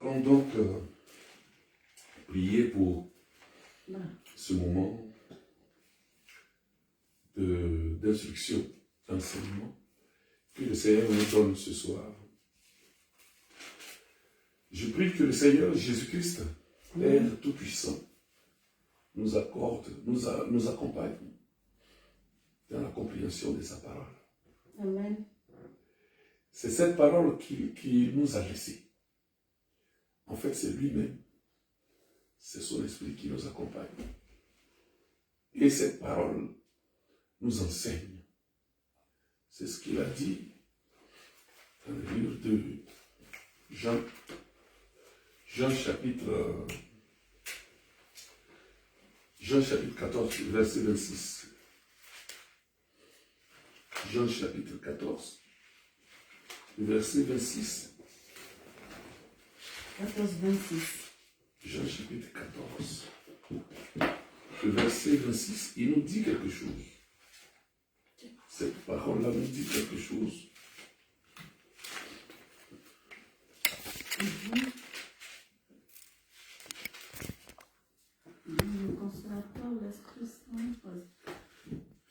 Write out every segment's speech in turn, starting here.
Allons donc prier pour ce moment d'instruction, d'enseignement que le Seigneur nous donne ce soir. Je prie que le Seigneur Jésus-Christ, Père Tout-Puissant, nous accorde, nous accompagne dans la compréhension de sa parole. Amen. C'est cette parole qui nous a laissés. En fait, c'est lui-même. C'est son esprit qui nous accompagne. Et cette parole nous enseigne. C'est ce qu'il a dit dans le livre de Jean chapitre 14, verset 26. Jean chapitre 14, verset 26. 14, 26. Jean chapitre 14, verset 26, il nous dit quelque chose. Cette parole-là nous dit quelque chose. Le consolateur, l'Esprit Saint.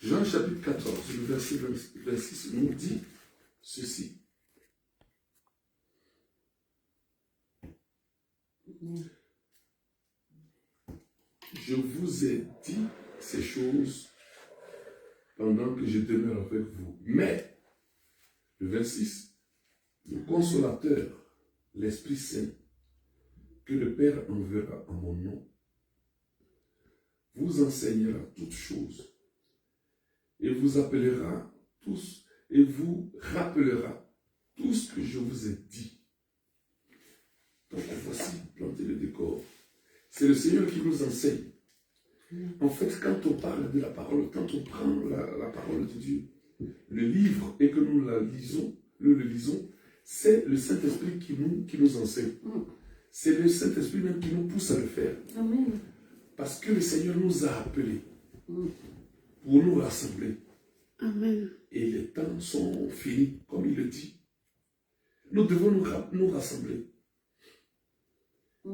Jean chapitre 14, verset 26 nous dit ceci. Je vous ai dit ces choses pendant que je demeure avec vous. Mais, le 26, le consolateur, l'Esprit Saint, que le Père enverra en mon nom, vous enseignera toutes choses et vous appellera tous et vous rappellera tout ce que je vous ai dit. Donc voici, planter le décor. C'est le Seigneur qui nous enseigne. En fait, quand on parle de la parole, quand on prend la parole de Dieu, le livre, et que nous le lisons, c'est le Saint-Esprit qui nous enseigne. C'est le Saint-Esprit même qui nous pousse à le faire. Amen. Parce que le Seigneur nous a appelés pour nous rassembler. Amen. Et les temps sont finis, comme il le dit. Nous devons nous rassembler.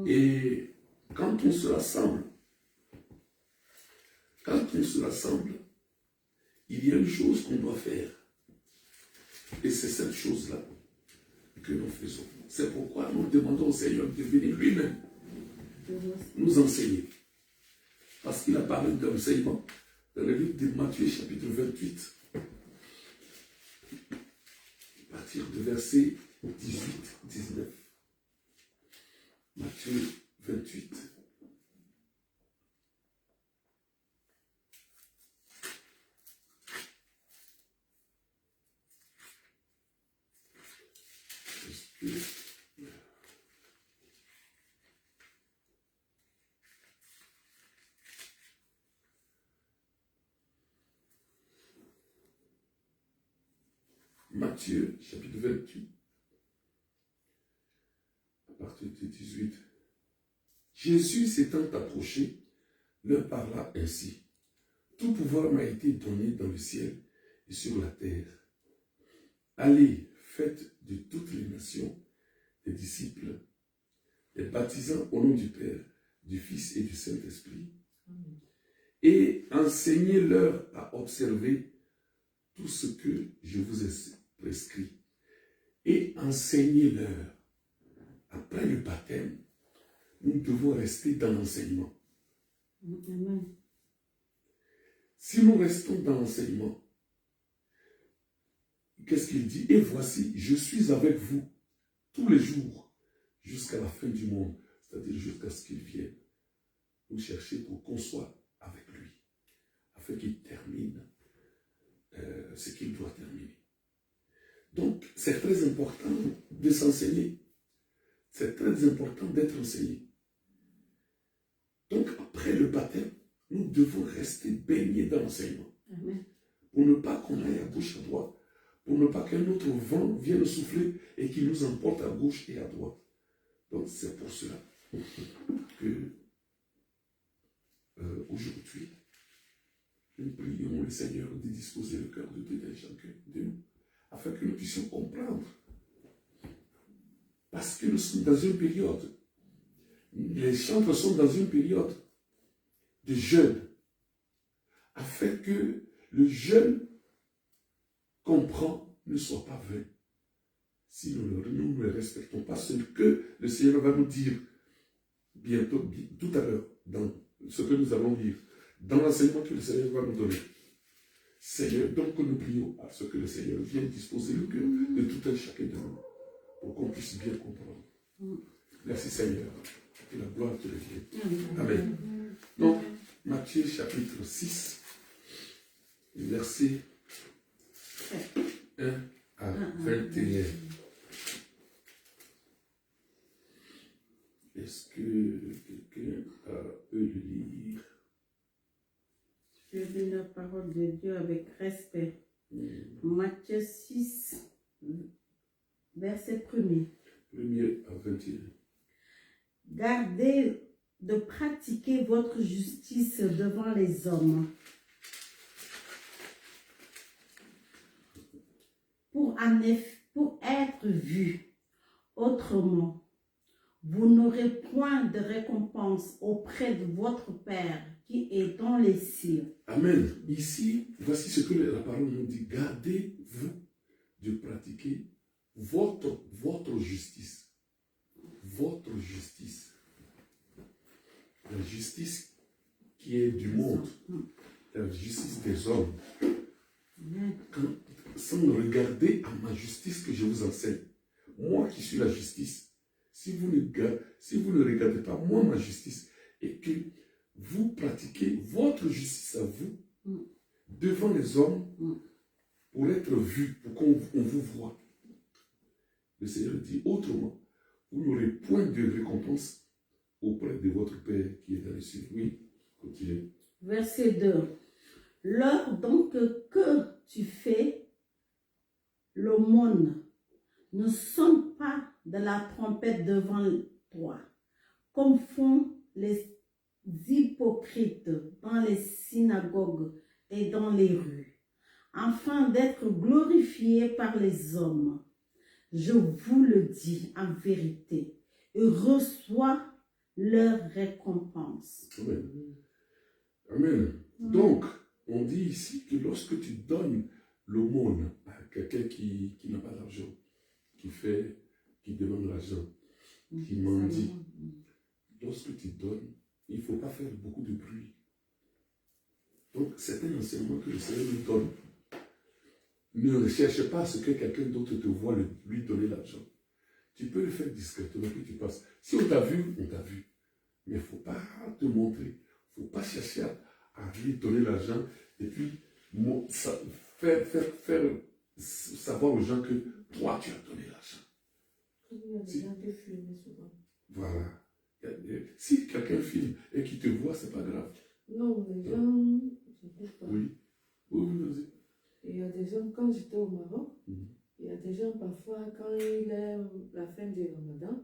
Et quand on se rassemble, il y a une chose qu'on doit faire. Et c'est cette chose-là que nous faisons. C'est pourquoi nous demandons au Seigneur de venir lui-même nous enseigner. Parce qu'il a parlé d'enseignement dans le livre de Matthieu, chapitre 28, à partir du verset 18-19. Matthieu 28. Matthieu, chapitre 28, à partir du 18. Jésus s'étant approché, leur parla ainsi. Tout pouvoir m'a été donné dans le ciel et sur la terre. Allez, faites de toutes les nations des disciples, les baptisant au nom du Père, du Fils et du Saint-Esprit, et enseignez-leur à observer tout ce que je vous ai prescrit. Et enseignez-leur. Après le baptême, nous devons rester dans l'enseignement. Amen. Si nous restons dans l'enseignement, qu'est-ce qu'il dit? Et voici, je suis avec vous tous les jours jusqu'à la fin du monde, c'est-à-dire jusqu'à ce qu'il vienne nous chercher pour qu'on soit avec lui, afin qu'il termine ce qu'il doit terminer. Donc, c'est très important de s'enseigner. C'est très important d'être enseigné. Donc, après le baptême, nous devons rester baignés dans l'enseignement. Pour ne pas qu'on aille à gauche à droite, pour ne pas qu'un autre vent vienne souffler et qu'il nous emporte à gauche et à droite. Donc, c'est pour cela que aujourd'hui, nous prions le Seigneur de disposer le cœur de Dieu de chacun de nous, afin que nous puissions comprendre Parce que nous sommes dans une période, les chantres sont dans une période de jeûne, afin que le jeûne qu'on prend ne soit pas vain. Si nous ne le respectons pas, ce que le Seigneur va nous dire bientôt, tout à l'heure, dans ce que nous allons lire, dans l'enseignement que le Seigneur va nous donner. Seigneur, donc nous prions à ce que le Seigneur vienne disposer le cœur de tout un chacun de nous, pour qu'on puisse bien comprendre. Merci Seigneur, que la gloire te revienne. Amen. Donc, Matthieu chapitre 6, verset 1 à 21. Est-ce que quelqu'un peut le lire? Je lis la parole de Dieu avec respect. Matthieu 6, verset 1er. 1er à 21. Gardez de pratiquer votre justice devant les hommes, pour être vu. Autrement, vous n'aurez point de récompense auprès de votre Père qui est dans les cieux. Amen. Ici, voici ce que la parole nous dit. Gardez-vous de pratiquer votre justice. Votre justice. La justice qui est du monde. La justice des hommes. Sans regarder à ma justice que je vous enseigne. Moi qui suis la justice. Si vous ne regardez pas moi ma justice et que vous pratiquez votre justice à vous devant les hommes pour être vu, pour qu'on vous voit. Le Seigneur dit autrement, vous n'aurez point de récompense auprès de votre Père qui est dans les cieux. Oui, continuez. Verset 2. Lors donc que tu fais l'aumône, ne sonne pas de la trompette devant toi, comme font les hypocrites dans les synagogues et dans les rues, afin d'être glorifiés par les hommes. Je vous le dis en vérité, ils reçoivent leur récompense. Amen. Amen. Donc, on dit ici que lorsque tu donnes l'aumône à quelqu'un qui n'a pas d'argent, qui demande l'argent, qui mendie, lorsque tu donnes, il ne faut pas faire beaucoup de bruit. Donc, c'est un enseignement que le Seigneur nous donne. Ne recherche pas à ce que quelqu'un d'autre te voit lui donner l'argent. Tu peux le faire discrètement, puis tu passes. Si on t'a vu, on t'a vu. Mais il ne faut pas te montrer. Il ne faut pas chercher à lui donner l'argent et puis faire savoir aux gens que toi, tu as donné l'argent. Il y a des gens qui filment souvent. Voilà. Si quelqu'un filme et qu'il te voit, c'est pas grave. Non, les gens, je ne sais pas. Oui. Oui, vas-y. Il y a des gens, quand j'étais au Maroc, il y a des gens parfois, quand il est la fin du Ramadan,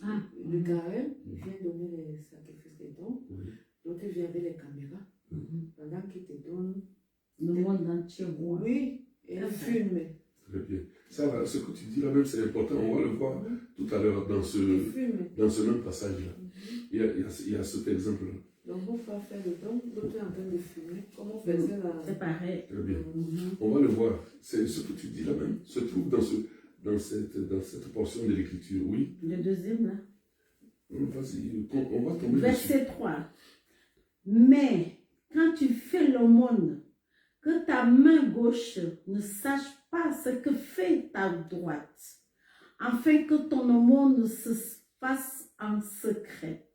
le carême, il vient donner les sacrifices des dons. Donc il vient avec les caméras. Pendant qu'il te donne. Le monde entier voit. Oui, et il filme. Très bien. Ça, ce que tu dis là même, c'est important. On va le voir tout à l'heure dans ce même passage-là. Il y a cet exemple-là. Donc, on va faire le don, l'autre est en train de filmer. Comment on faisait la... C'est pareil. Très bien. On va le voir. C'est ce que tu dis là même se trouve dans cette portion de l'écriture. Oui. Le deuxième là. Vas-y, on va tomber Verset dessus. 3. Mais quand tu fais l'aumône, que ta main gauche ne sache pas ce que fait ta droite, afin que ton aumône se fasse en secret.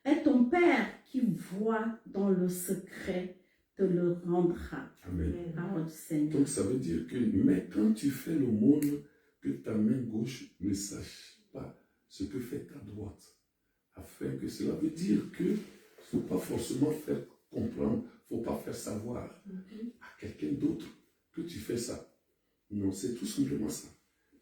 Et ton Père qui voit dans le secret te le rendra. Amen. Parole du Seigneur. Donc ça veut dire que, mais quand tu fais l'aumône, que ta main gauche ne sache pas ce que fait ta droite. Afin que cela veut dire que il ne faut pas forcément faire comprendre, il ne faut pas faire savoir à quelqu'un d'autre que tu fais ça. Non, c'est tout simplement ça.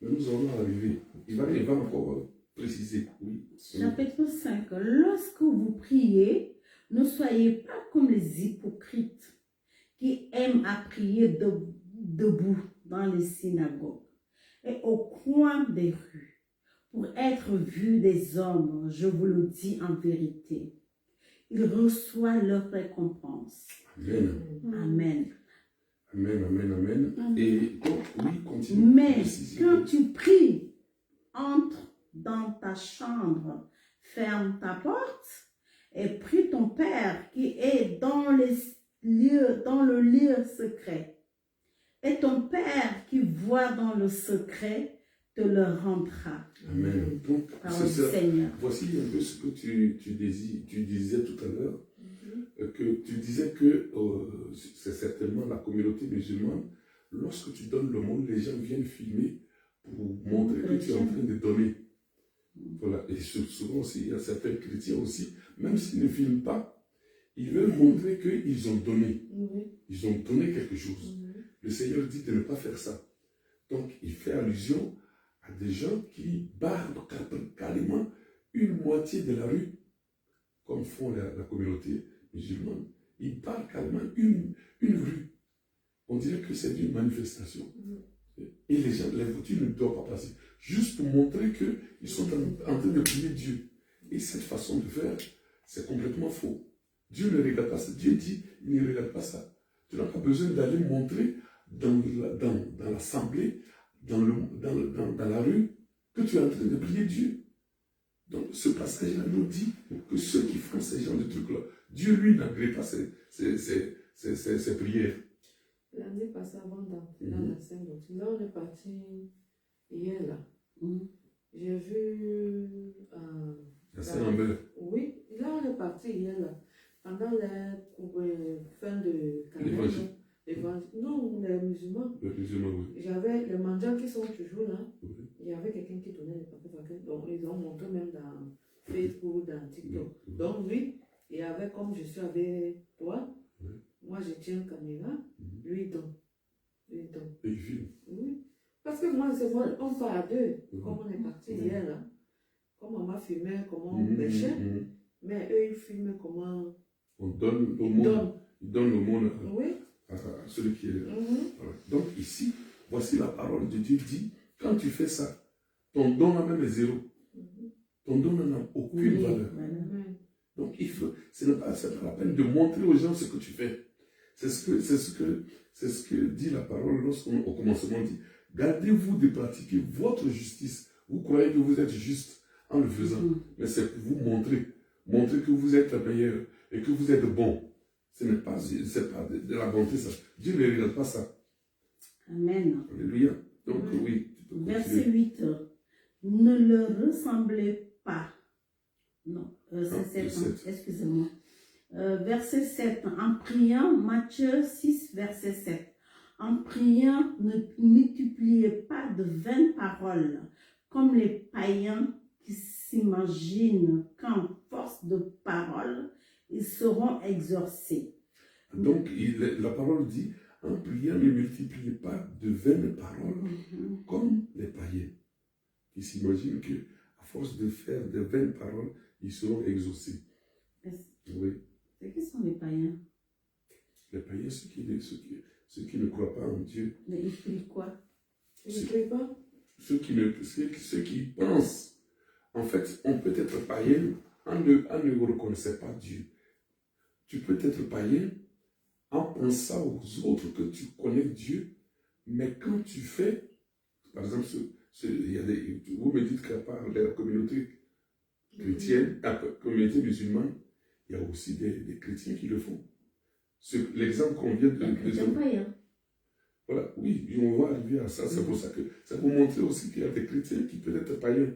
Mais nous allons arriver. Il va encore préciser. Oui. Chapitre 5. Lorsque vous priez, ne soyez pas comme les hypocrites qui aiment à prier debout dans les synagogues et au coin des rues pour être vu des hommes, je vous le dis en vérité. Ils reçoivent leur récompense. Amen. Amen. Amen, amen, amen. Amen. Et donc, oui, continue. Mais Précise. quand tu pries, entre dans ta chambre, ferme ta porte et prie ton Père qui est dans le lieu secret. Et ton Père qui voit dans le secret te le rendra. Amen. Donc, Parole c'est du ça. Seigneur. Voici un peu ce que tu disais tout à l'heure, que tu disais que c'est certainement la communauté musulmane, lorsque tu donnes le monde, les gens viennent filmer pour montrer que tu es en train de donner. Voilà. Et souvent aussi, il y a certains chrétiens aussi, même s'ils ne filment pas, ils veulent montrer qu'ils ont donné. Ils ont donné quelque chose. Le Seigneur dit de ne pas faire ça. Donc, il fait allusion à des gens qui bardent carrément une moitié de la rue, comme font la communauté musulmane. Ils bardent carrément une rue. On dirait que c'est une manifestation. Et les gens, les voitures ne doivent pas passer. Juste pour montrer qu'ils sont en train de prier Dieu. Et cette façon de faire, c'est complètement faux. Dieu ne regarde pas ça. Dieu dit, il ne regarde pas ça. Tu n'as pas besoin d'aller montrer dans l'assemblée, dans la rue, que tu es en train de prier Dieu. Donc ce passage-là nous dit que ceux qui font ces genres de trucs-là, Dieu lui n'agrée pas ces prières. L'année passée, avant d'entrer dans la Sainte Doctrine, là on est parti hier là. J'ai vu La Saint-Lambert. Oui, là on est parti hier là. Pendant la fin de L'évangile. Non, les musulmans. Les musulmans, oui. J'avais les mendiants qui sont toujours là. Oui. Il y avait quelqu'un qui donnait les papiers. Donc ils ont montré même dans Facebook, dans TikTok. Donc lui, il y avait comme je suis avec toi. Moi je tiens une caméra. Lui il donne. Et il filme. Oui. Parce que moi, c'est moi, on part à deux. Comme on est parti hier là. Comme on m'a filmé, comment on pêchait. Mais eux, ils filment comment. On donne au monde. Ils donnent le monde à celui qui est là. Voilà. Donc ici, voici la parole de Dieu dit, quand tu fais ça, ton don là même est zéro. Ton don n'en a aucune valeur. Donc il faut, ce n'est pas la peine de montrer aux gens ce que tu fais. C'est ce que dit la parole lorsqu'on au commencement dit, gardez-vous de pratiquer votre justice. Vous croyez que vous êtes juste en le faisant, mais c'est pour vous montrer que vous êtes la meilleure et que vous êtes bon. Ce n'est pas de la bonté, ça. Dieu ne regarde pas ça. Amen. Alléluia. Donc, oui. Verset 8. Ne leur ressemblez pas. Non, c'est 7. Excusez-moi. Verset 7. En priant, Matthieu 6, verset 7. En priant, ne multipliez pas de vaines paroles, comme les païens qui s'imaginent qu'en force de parole, ils seront exorcés. Donc, la parole dit, en priant, ne multipliez pas de vaines paroles, comme les païens, qui s'imaginent qu'à force de faire de vaines paroles, ils seront exaucés. Oui. C'est qui sont les païens? Les païens, ceux qui ne croient pas en Dieu. Mais ils prient quoi? Ils ne prient pas? Ceux qui pensent. En fait, on peut être païen en ne reconnaissant pas Dieu. Tu peux être païen en pensant aux autres que tu connais Dieu, mais quand tu fais, par exemple, vous me dites qu'à part la communauté chrétienne, la communauté musulmane, il y a aussi des chrétiens qui le font. L'exemple qu'on vient de païen. Voilà, oui, on va arriver à ça. C'est pour ça que ça vous montrer aussi qu'il y a des chrétiens qui peuvent être païens.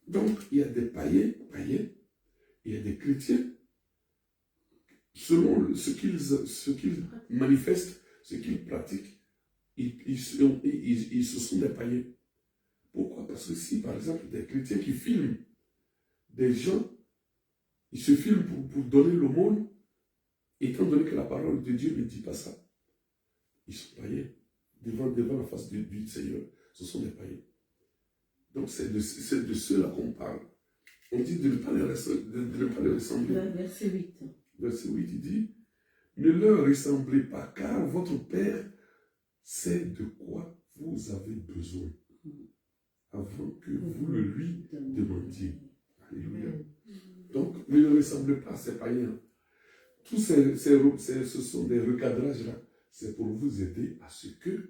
Donc, il y a des païens, il y a des chrétiens, selon ce qu'ils manifestent, ce qu'ils pratiquent, ils se sont des païens. Pourquoi? Parce que si, par exemple, des chrétiens qui filment des gens, ils se filment pour donner l'aumône, étant donné que la parole de Dieu ne dit pas ça. Ils sont païens. Devant la face du Seigneur, ce sont des païens. Donc c'est de ceux-là qu'on parle. On dit de ne pas les ressembler. Verset 8. Verset 8, il dit, ne leur ressemblez pas, car votre Père sait de quoi vous avez besoin, avant que vous le lui demandiez. Alléluia. Donc, ne le ressemblez pas à ces païens. Tous ce sont des recadrages là. C'est pour vous aider à ce que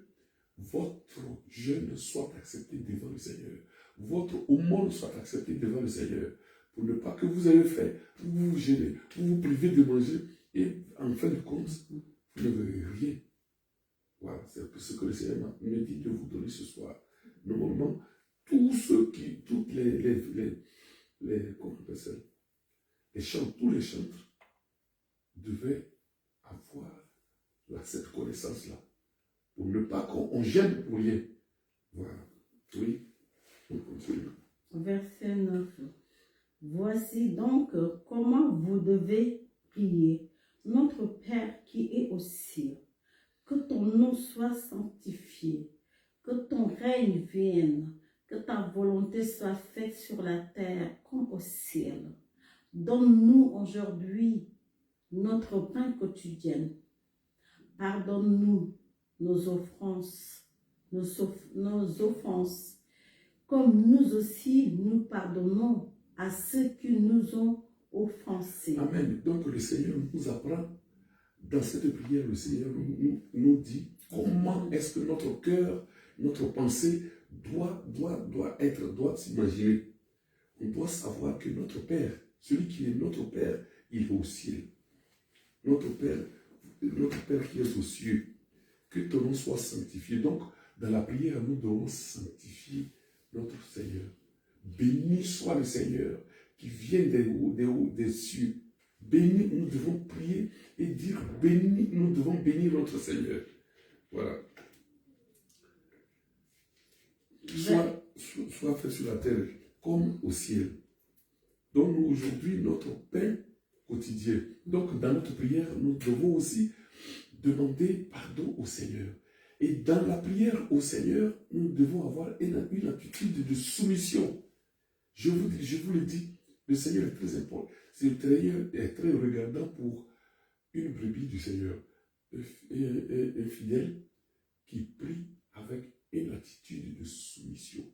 votre jeûne soit accepté devant le Seigneur. Votre aumône soit accepté devant le Seigneur. Pour ne pas que vous ayez fait, vous vous gênez, vous vous privez de manger et en fin de compte, vous ne verrez rien. Voilà, c'est ce que le Seigneur me dit de vous donner ce soir. Normalement, toutes comment on appelle ça, tous les chantres devaient avoir cette connaissance-là. Pour ne pas qu'on gêne pour rien. Voilà. Oui. On continue. Verset 9. Voici donc comment vous devez prier. Notre Père qui est aux cieux, que ton nom soit sanctifié, que ton règne vienne, que ta volonté soit faite sur la terre comme au ciel. Donne-nous aujourd'hui notre pain quotidien. Pardonne-nous nos offenses, comme nous aussi nous pardonnons à ceux qui nous ont offensés. Amen. Donc le Seigneur nous apprend, dans cette prière, le Seigneur nous dit comment est-ce que notre cœur, notre pensée doit s'imaginer. On doit savoir que notre Père, celui qui est notre Père, il est au ciel. Notre Père qui est aux cieux, que ton nom soit sanctifié. Donc, dans la prière, nous devons sanctifier notre Seigneur. Béni soit le Seigneur qui vient des cieux. Béni, nous devons prier et dire béni, nous devons bénir notre Seigneur. Voilà. Soit fait sur la terre comme au ciel. Donne-nous aujourd'hui notre pain quotidien. Donc, dans notre prière, nous devons aussi demander pardon au Seigneur. Et dans la prière au Seigneur, nous devons avoir une attitude de soumission. Je vous le dis, le Seigneur est très important. Le Seigneur est très regardant pour une brebis du Seigneur. Un fidèle qui prie avec une attitude de soumission.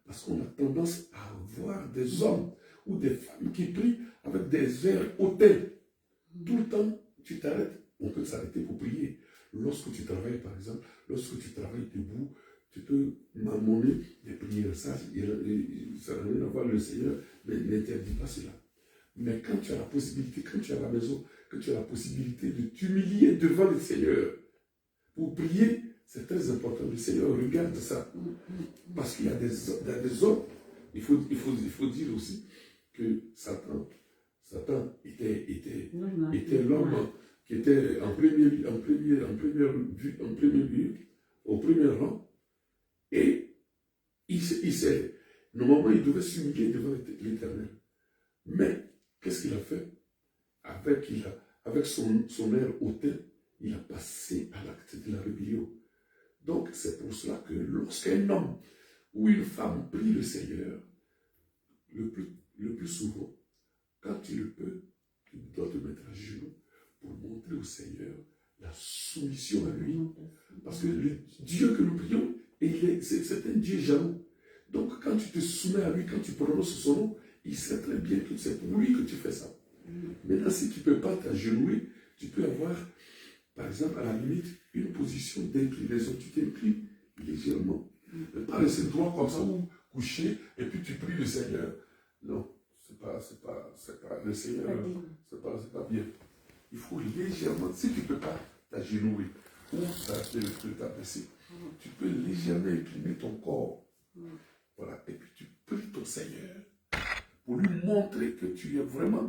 Parce qu'on a tendance à voir des hommes ou des femmes qui prient avec des airs hautains. Tout le temps, tu t'arrêtes. On peut s'arrêter pour prier. Lorsque tu travailles, par exemple, lorsque tu travailles debout, tu peux m'amener des prières. Ça n'a rien à voir, le Seigneur n'interdit pas cela. Mais quand tu as la possibilité, quand tu es à la maison, que tu as la possibilité de t'humilier devant le Seigneur pour prier, c'est très important. Le Seigneur regarde ça. Parce qu'il y a des hommes, il faut dire aussi que Satan était l'homme qui était en premier au premier rang, et normalement il devait s'humilier devant l'Éternel. Mais qu'est-ce qu'il a fait? Avec son air hautain, il a passé à l'acte de la rébellion. Donc c'est pour cela que lorsqu'un homme ou une femme prie le Seigneur, le plus souvent, quand tu le peux, tu dois te mettre à genoux pour montrer au Seigneur la soumission à lui. Parce que le Dieu que nous prions, c'est un Dieu jaloux. Donc quand tu te soumets à lui, quand tu prononces son nom, il sait très bien que c'est pour lui que tu fais ça. Maintenant, si tu ne peux pas t'agenouiller, tu peux avoir, par exemple, à la limite, une position d'inclinaison. Tu t'inclines légèrement. Ne pas laisser droit comme ça ou coucher et puis tu pries le Seigneur. Non, c'est pas le Seigneur, c'est pas bien. Il faut légèrement, si tu ne peux pas t'agenouiller ou t'abaisser, tu peux légèrement incliner ton corps. Voilà, et puis tu pries ton Seigneur pour lui montrer que tu es vraiment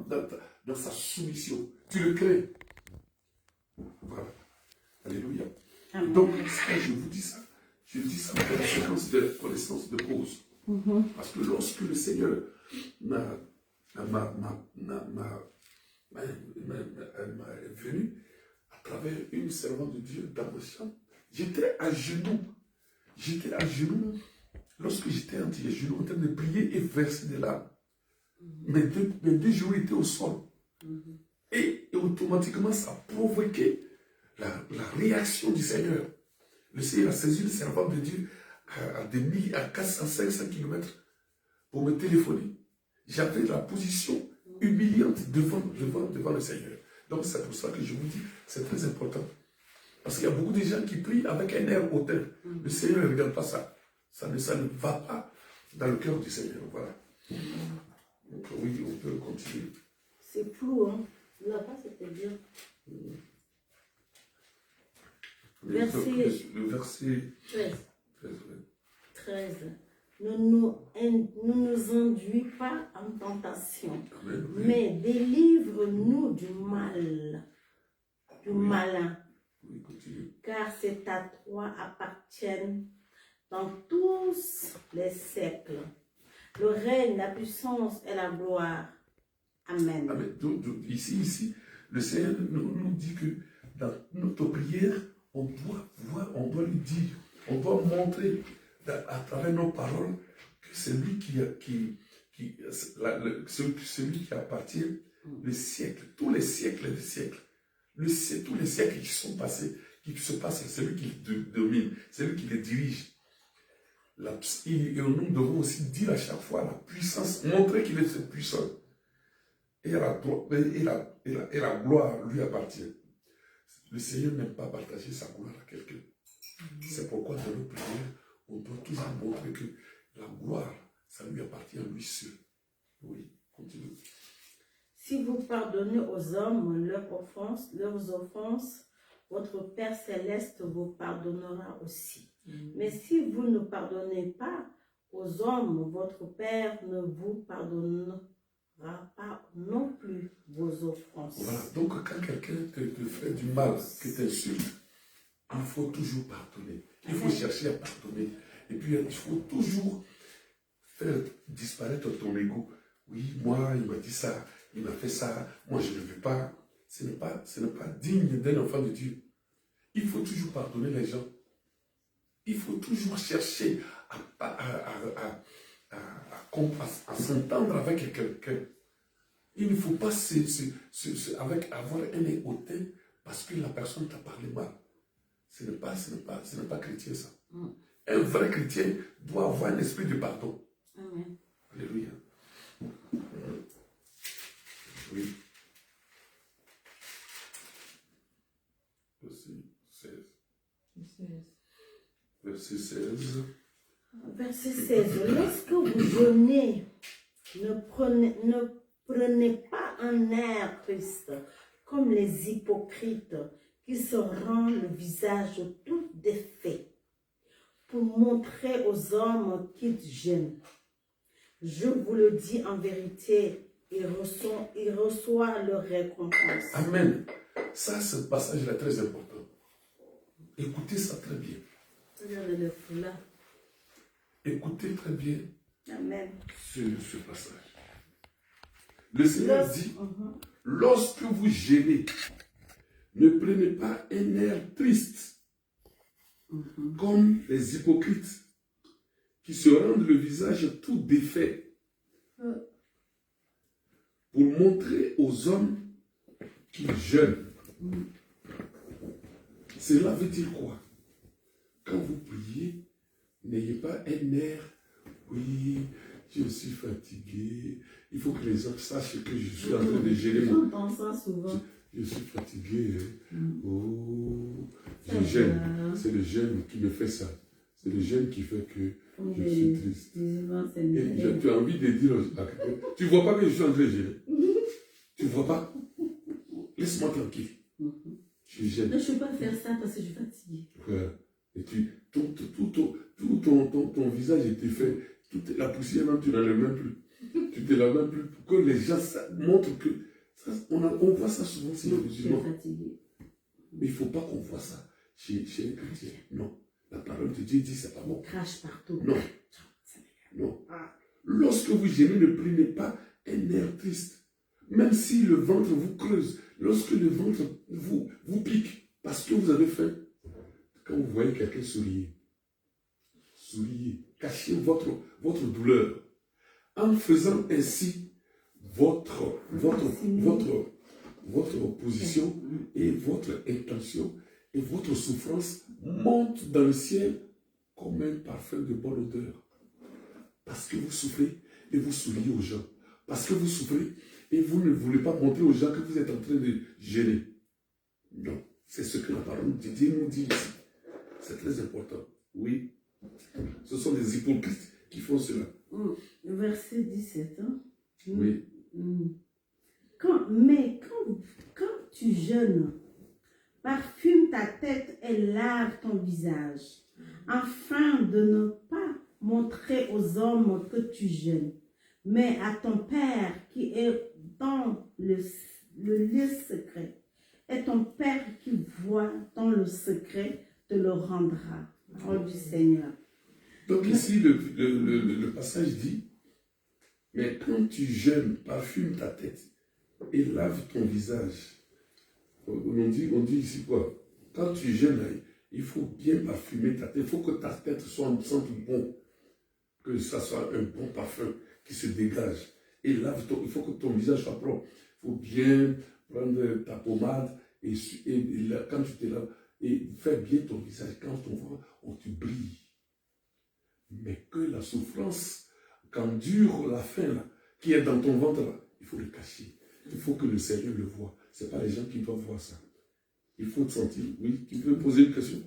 dans sa soumission. Tu le crées. Voilà. Alléluia. Amen. Donc, je vous dis ça. Je dis ça pour la séquence de la connaissance de cause. Parce que lorsque le Seigneur m'a venu à travers une servante de Dieu dans le champ, j'étais à genoux. Lorsque j'étais à genoux en train de prier et verser des larmes. Mes deux genoux étaient au sol. Et automatiquement, ça a provoqué la réaction du Seigneur. Le Seigneur a saisi le servant de Dieu, à 400, 500 km pour me téléphoner. J'avais la position humiliante devant le Seigneur. Donc c'est pour ça que je vous dis, c'est très important. Parce qu'il y a beaucoup de gens qui prient avec un air hautain. Le Seigneur ne regarde pas ça. Ça ne va pas dans le cœur du Seigneur. Voilà. Donc oui, on peut continuer. C'est flou, hein. Là-bas, c'était bien. Le verset 13. Ne nous induis pas en tentation, Amen, oui. mais délivre-nous du mal, du malin. Oui, continue. Car c'est à toi appartiennent dans tous les siècles le règne, la puissance et la gloire. Amen. Amen. Donc, ici, le Seigneur nous dit que dans notre prière, on doit lui dire, on doit montrer à travers nos paroles que c'est lui celui qui appartient le siècle, tous les siècles des siècles. Tous les siècles qui sont passés, qui se passent, c'est lui qui domine, c'est lui qui les dirige. Et nous devons aussi dire à chaque fois la puissance, montrer qu'il est puissant. Et la gloire lui appartient. Le Seigneur n'aime pas partager sa gloire à quelqu'un. C'est pourquoi dans nos prières, on doit toujours montrer que la gloire, ça lui appartient à lui seul. Oui, continue. Si vous pardonnez aux hommes leurs offenses, votre Père Céleste vous pardonnera aussi. Mais si vous ne pardonnez pas aux hommes, votre Père ne vous pardonnera pas non plus vos offenses. Voilà, donc quand quelqu'un te fait du mal, que t'insulte, il faut toujours pardonner. Il faut chercher à pardonner. Et puis il faut toujours faire disparaître ton ego. Oui, moi, il m'a dit ça, il m'a fait ça, moi je ne veux pas. Ce n'est pas digne d'un enfant de Dieu. Il faut toujours pardonner les gens. Il faut toujours chercher à s'entendre avec quelqu'un. Il ne faut pas avoir un nez hautain parce que la personne t'a parlé mal. Ce n'est pas chrétien ça. Un vrai chrétien doit avoir un esprit de pardon. Amen. Alléluia. Oui. Verset 16. Verset 16. Lorsque vous jeûnez, ne prenez pas un air triste comme les hypocrites qui se rendent le visage tout défait pour montrer aux hommes qu'ils jeûnent. Je vous le dis en vérité, ils reçoivent leur récompense. Amen. Ça, ce passage-là est très important. Écoutez ça très bien. Écoutez très bien. Amen. Ce passage. Le Seigneur dit, lorsque vous gênez, ne prenez pas un air triste, comme les hypocrites, qui se rendent le visage tout défait, pour montrer aux hommes qu'ils jeûnent. Cela veut dire quoi? Quand vous priez, n'ayez pas un air, oui, je suis fatigué. Il faut que les gens sachent que je suis en train de gêner. J'entends ça souvent. Je suis fatigué. Oh, je gêne. C'est le jeûne qui me fait ça. C'est le jeûne qui fait que je suis triste. Et tu as envie de dire, tu ne vois pas que je suis en train de gêner. Tu ne vois pas? Laisse-moi tranquille. Je gêne. Mais je ne peux pas faire ça parce que je suis fatiguée. Voilà. Et tout ton visage était fait. Toute la poussière, tu ne la lèves même plus. Tu ne te laves même plus. Pour que les gens montrent que. Ça, on voit ça souvent chez les musulmans. Mais il ne faut pas qu'on voit ça chez les chrétiens. Non. La parole de Dieu dit c'est pas bon. Crache partout. Non. Non. Lorsque vous gênez, ne prenez pas un air triste. Même si le ventre vous creuse, lorsque le ventre vous pique, parce que vous avez faim, quand vous voyez quelqu'un sourire, cachez votre douleur. En faisant ainsi, votre position et votre intention et votre souffrance montent dans le ciel comme un parfum de bonne odeur. Parce que vous souffrez et vous souriez aux gens. Parce que vous souffrez et vous ne voulez pas montrer aux gens que vous êtes en train de gêner. Non, c'est ce que la parole de Dieu nous dit ici. C'est très important. Oui. Ce sont des hypocrites qui font cela. Verset 17. Hein? Oui. Quand tu jeûnes, parfume ta tête et lave ton visage, afin de ne pas montrer aux hommes que tu jeûnes, mais à ton Père qui est dans le lieu secret. Et ton Père qui voit dans le secret te le rendra. Parole du Seigneur. Donc ici, le passage dit, mais quand tu jeûnes, parfume ta tête et lave ton visage. On dit ici quoi? Quand tu jeûnes, il faut bien parfumer ta tête. Il faut que ta tête sente bon. Que ça soit un bon parfum qui se dégage. Et lave il faut que ton visage soit propre. Il faut bien prendre ta pommade et quand tu te laves, et faire bien ton visage. Quand on voit, tu brilles. Mais que la souffrance, qu'endure la faim là, qui est dans ton ventre là, il faut le cacher. Il faut que le Seigneur le voie. Ce n'est pas les gens qui doivent voir ça. Il faut te sentir. Oui, tu peux poser une question.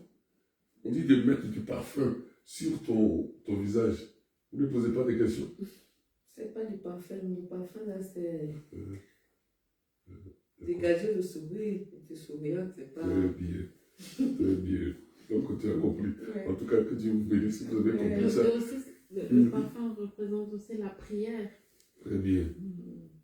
On dit de mettre du parfum sur ton visage. Vous ne posez pas de questions. C'est pas du parfum. Le parfum là, c'est dégager le sourire. Du sourire, c'est pas. Très bien. Très bien. Donc tu as compris. Ouais. En tout cas, que Dieu vous bénisse si vous avez compris ça. Le parfum représente aussi la prière. Très bien.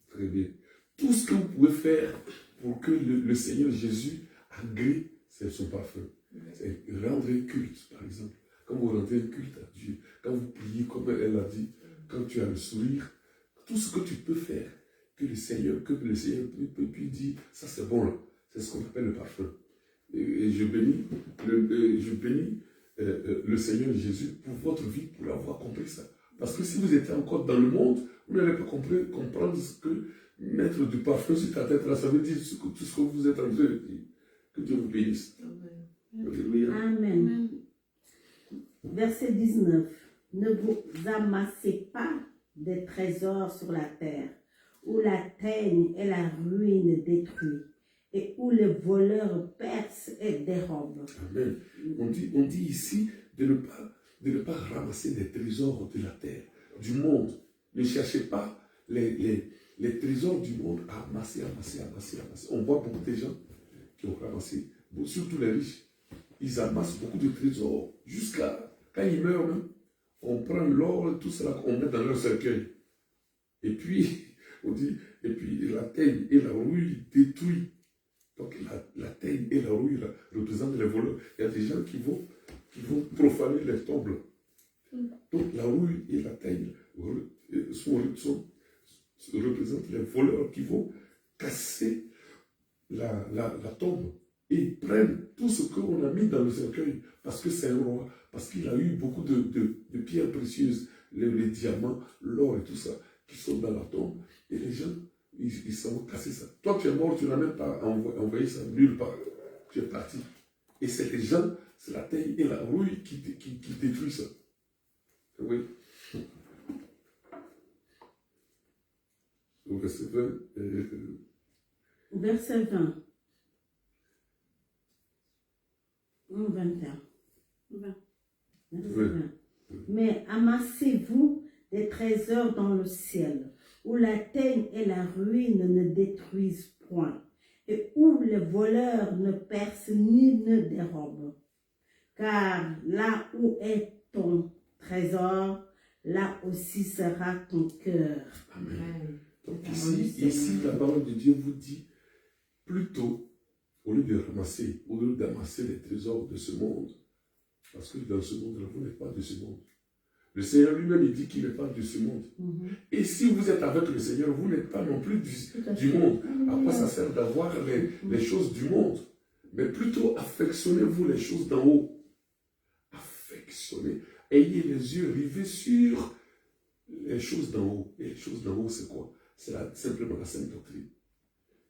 Très bien. Tout ce que vous pouvez faire pour que le Seigneur Jésus agrée, c'est son parfum. C'est rendre un culte, par exemple. Quand vous rendez un culte à Dieu, quand vous priez comme elle a dit, quand tu as le sourire, tout ce que tu peux faire, que le Seigneur peut dire, ça c'est bon là. C'est ce qu'on appelle le parfum. Et je bénis le Seigneur Jésus pour votre vie, pour avoir compris ça. Parce que si vous étiez encore dans le monde, vous n'allez pas comprendre ce que mettre du parfum sur ta tête, là, ça veut dire tout ce que vous êtes en train de dire. Que Dieu vous bénisse. Amen. Amen. Verset 19. Ne vous amassez pas des trésors sur la terre, où la teigne et la ruine détruisent, et où les voleurs percent et dérobent. Amen. On dit ici de ne pas ramasser des trésors de la terre, du monde. Ne cherchez pas les trésors du monde à amasser. On voit beaucoup de gens qui ont ramassé, surtout les riches. Ils amassent beaucoup de trésors jusqu'à quand ils meurent même. On prend l'or, tout cela, on met dans leur cercueil. Et puis, on dit, et puis la teigne et la rouille détruisent. Donc la teigne et la rouille là, représentent les voleurs. Il y a des gens qui vont profaner les tombes. Donc la rouille et la teigne représentent les voleurs qui vont casser la tombe et prennent tout ce qu'on a mis dans le cercueil parce que c'est un roi, parce qu'il a eu beaucoup de pierres précieuses, les diamants, l'or et tout ça qui sont dans la tombe. Et les gens, ils s'en vont casser ça. Toi, tu es mort, tu n'as même pas envoyé ça nulle part. Tu es parti. Et c'est les gens, c'est la teigne et la rouille qui détruisent ça. Oui. Au verset 20. Verset 20. 21. 20. Verset 20. Mais amassez-vous des trésors dans le ciel, où la teigne et la ruine ne détruisent point, et où les voleurs ne percent ni ne dérobent. Car là où est ton trésor, là aussi sera ton cœur. Amen. Donc ici, la parole de Dieu vous dit, plutôt, au lieu de ramasser, au lieu d'amasser les trésors de ce monde, parce que dans ce monde-là, vous n'êtes pas de ce monde. Le Seigneur lui-même, il dit qu'il n'est pas de ce monde. Et si vous êtes avec le Seigneur, vous n'êtes pas non plus du monde. À quoi ça sert d'avoir les choses du monde? Mais plutôt affectionnez-vous les choses d'en haut. Affectionnez. Ayez les yeux rivés sur les choses d'en haut. Et les choses d'en haut, c'est quoi? C'est simplement la sainte doctrine.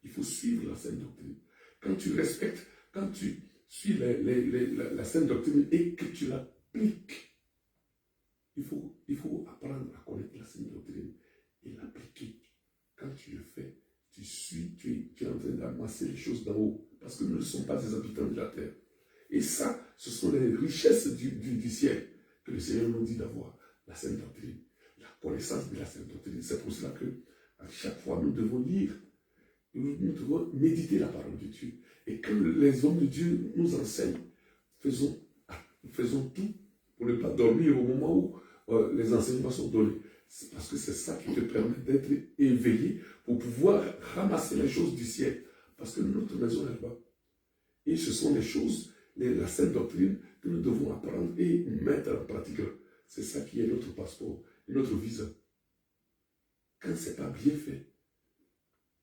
Il faut suivre la sainte doctrine. Quand tu respectes, quand tu suis la sainte doctrine et que tu la l'appliques. Il faut apprendre à connaître la sainte doctrine et l'appliquer. Quand tu le fais, tu es en train d'amasser les choses d'en haut. Parce que nous ne sommes pas des habitants de la terre. Et ça, ce sont les richesses du ciel que le Seigneur nous dit d'avoir. La sainte doctrine, la connaissance de la sainte doctrine. C'est pour cela que à chaque fois, nous devons lire, nous devons méditer la parole de Dieu. Et quand les hommes de Dieu nous enseignent, faisons tout pour ne pas dormir au moment où les enseignements sont donnés. C'est parce que c'est ça qui te permet d'être éveillé pour pouvoir ramasser les choses du ciel. Parce que notre maison est là-bas. Et ce sont les choses, la sainte doctrine que nous devons apprendre et mettre en pratique. C'est ça qui est notre passeport et notre visa. Quand ce n'est pas bien fait,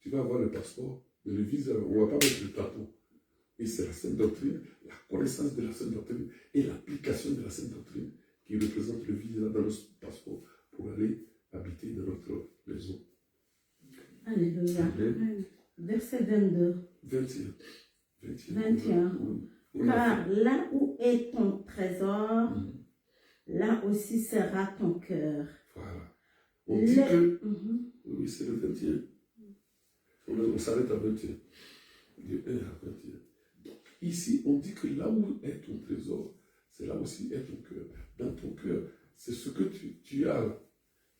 tu vas avoir le passeport, mais le visa, on ne va pas mettre le tapeau. Et c'est la sainte doctrine, la connaissance de la sainte doctrine et l'application de la sainte doctrine qui représente le visa dans notre passeport pour aller habiter dans notre maison. Alléluia. Amen. Verset 22. 21. Car là où est ton trésor, là aussi sera ton cœur. Voilà. On dit que... Oui, c'est le 21. On s'arrête à 21. De 1 à 21. Donc, ici, on dit que là où est ton trésor, c'est là aussi est ton cœur. Dans ton cœur, c'est ce que tu as.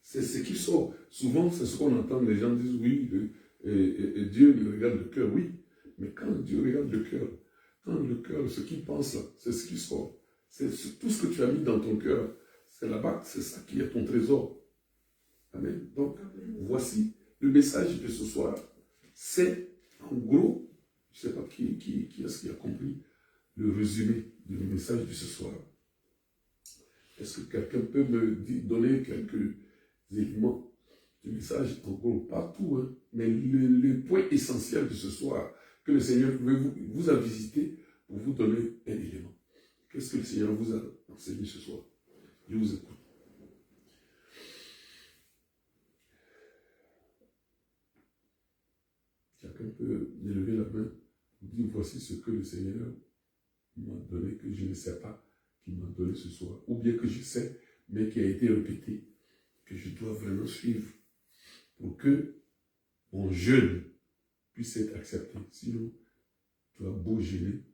C'est ce qui sort. Souvent, c'est ce qu'on entend, les gens disent, oui, Dieu regarde le cœur, oui. Mais quand Dieu regarde le cœur, ce qu'il pense, c'est ce qui sort. C'est tout ce que tu as mis dans ton cœur. C'est là-bas, c'est ça qui est ton trésor. Amen. Donc, voici le message de ce soir. C'est, en gros, je ne sais pas qui est-ce qui a compris le résumé du message de ce soir. Est-ce que quelqu'un peut me donner quelques éléments du message, en gros, pas tout, hein, mais le point essentiel de ce soir que le Seigneur vous a visité pour vous donner un élément. Qu'est-ce que le Seigneur vous a enseigné ce soir? Je vous écoute. Quelqu'un peut élever la main et dire voici ce que le Seigneur m'a donné, que je ne sais pas, qu'il m'a donné ce soir, ou bien que je sais, mais qui a été répété, que je dois vraiment suivre pour que mon jeûne puisse être accepté. Sinon, tu as beau jeûner,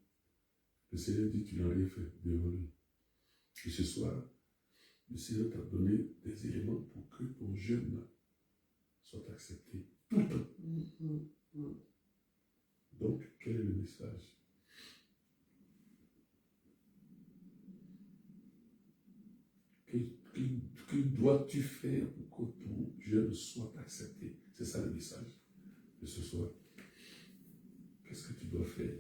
le Seigneur dit tu n'as rien fait devant lui. Et ce soir, le Seigneur t'a donné des éléments pour que ton jeûne soit accepté tout le temps. Donc, quel est le message? Que dois-tu faire pour que ton jeûne soit accepté? C'est ça le message de ce soir. Qu'est-ce que tu dois faire?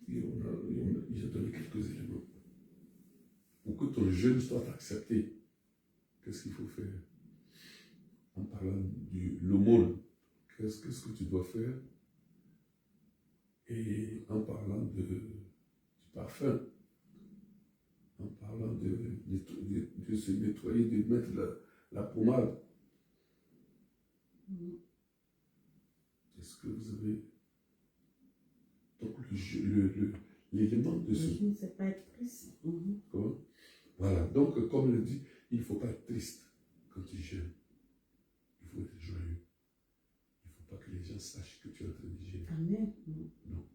Il a donné quelques éléments. Pour que ton jeûne soit accepté, qu'est-ce qu'il faut faire? En parlant de l'aumône, qu'est-ce que tu dois faire? Et en parlant du parfum, en parlant de se nettoyer, de mettre la pommade. Est-ce que vous avez... Donc, l'élément de ce... Je ne sais pas être triste. Comment? Voilà. Donc, comme le dit, il ne faut pas être triste quand tu jeûnes. Il faut être joyeux. Il ne faut pas que les gens sachent que tu es en train de jeûner. Amen. Non.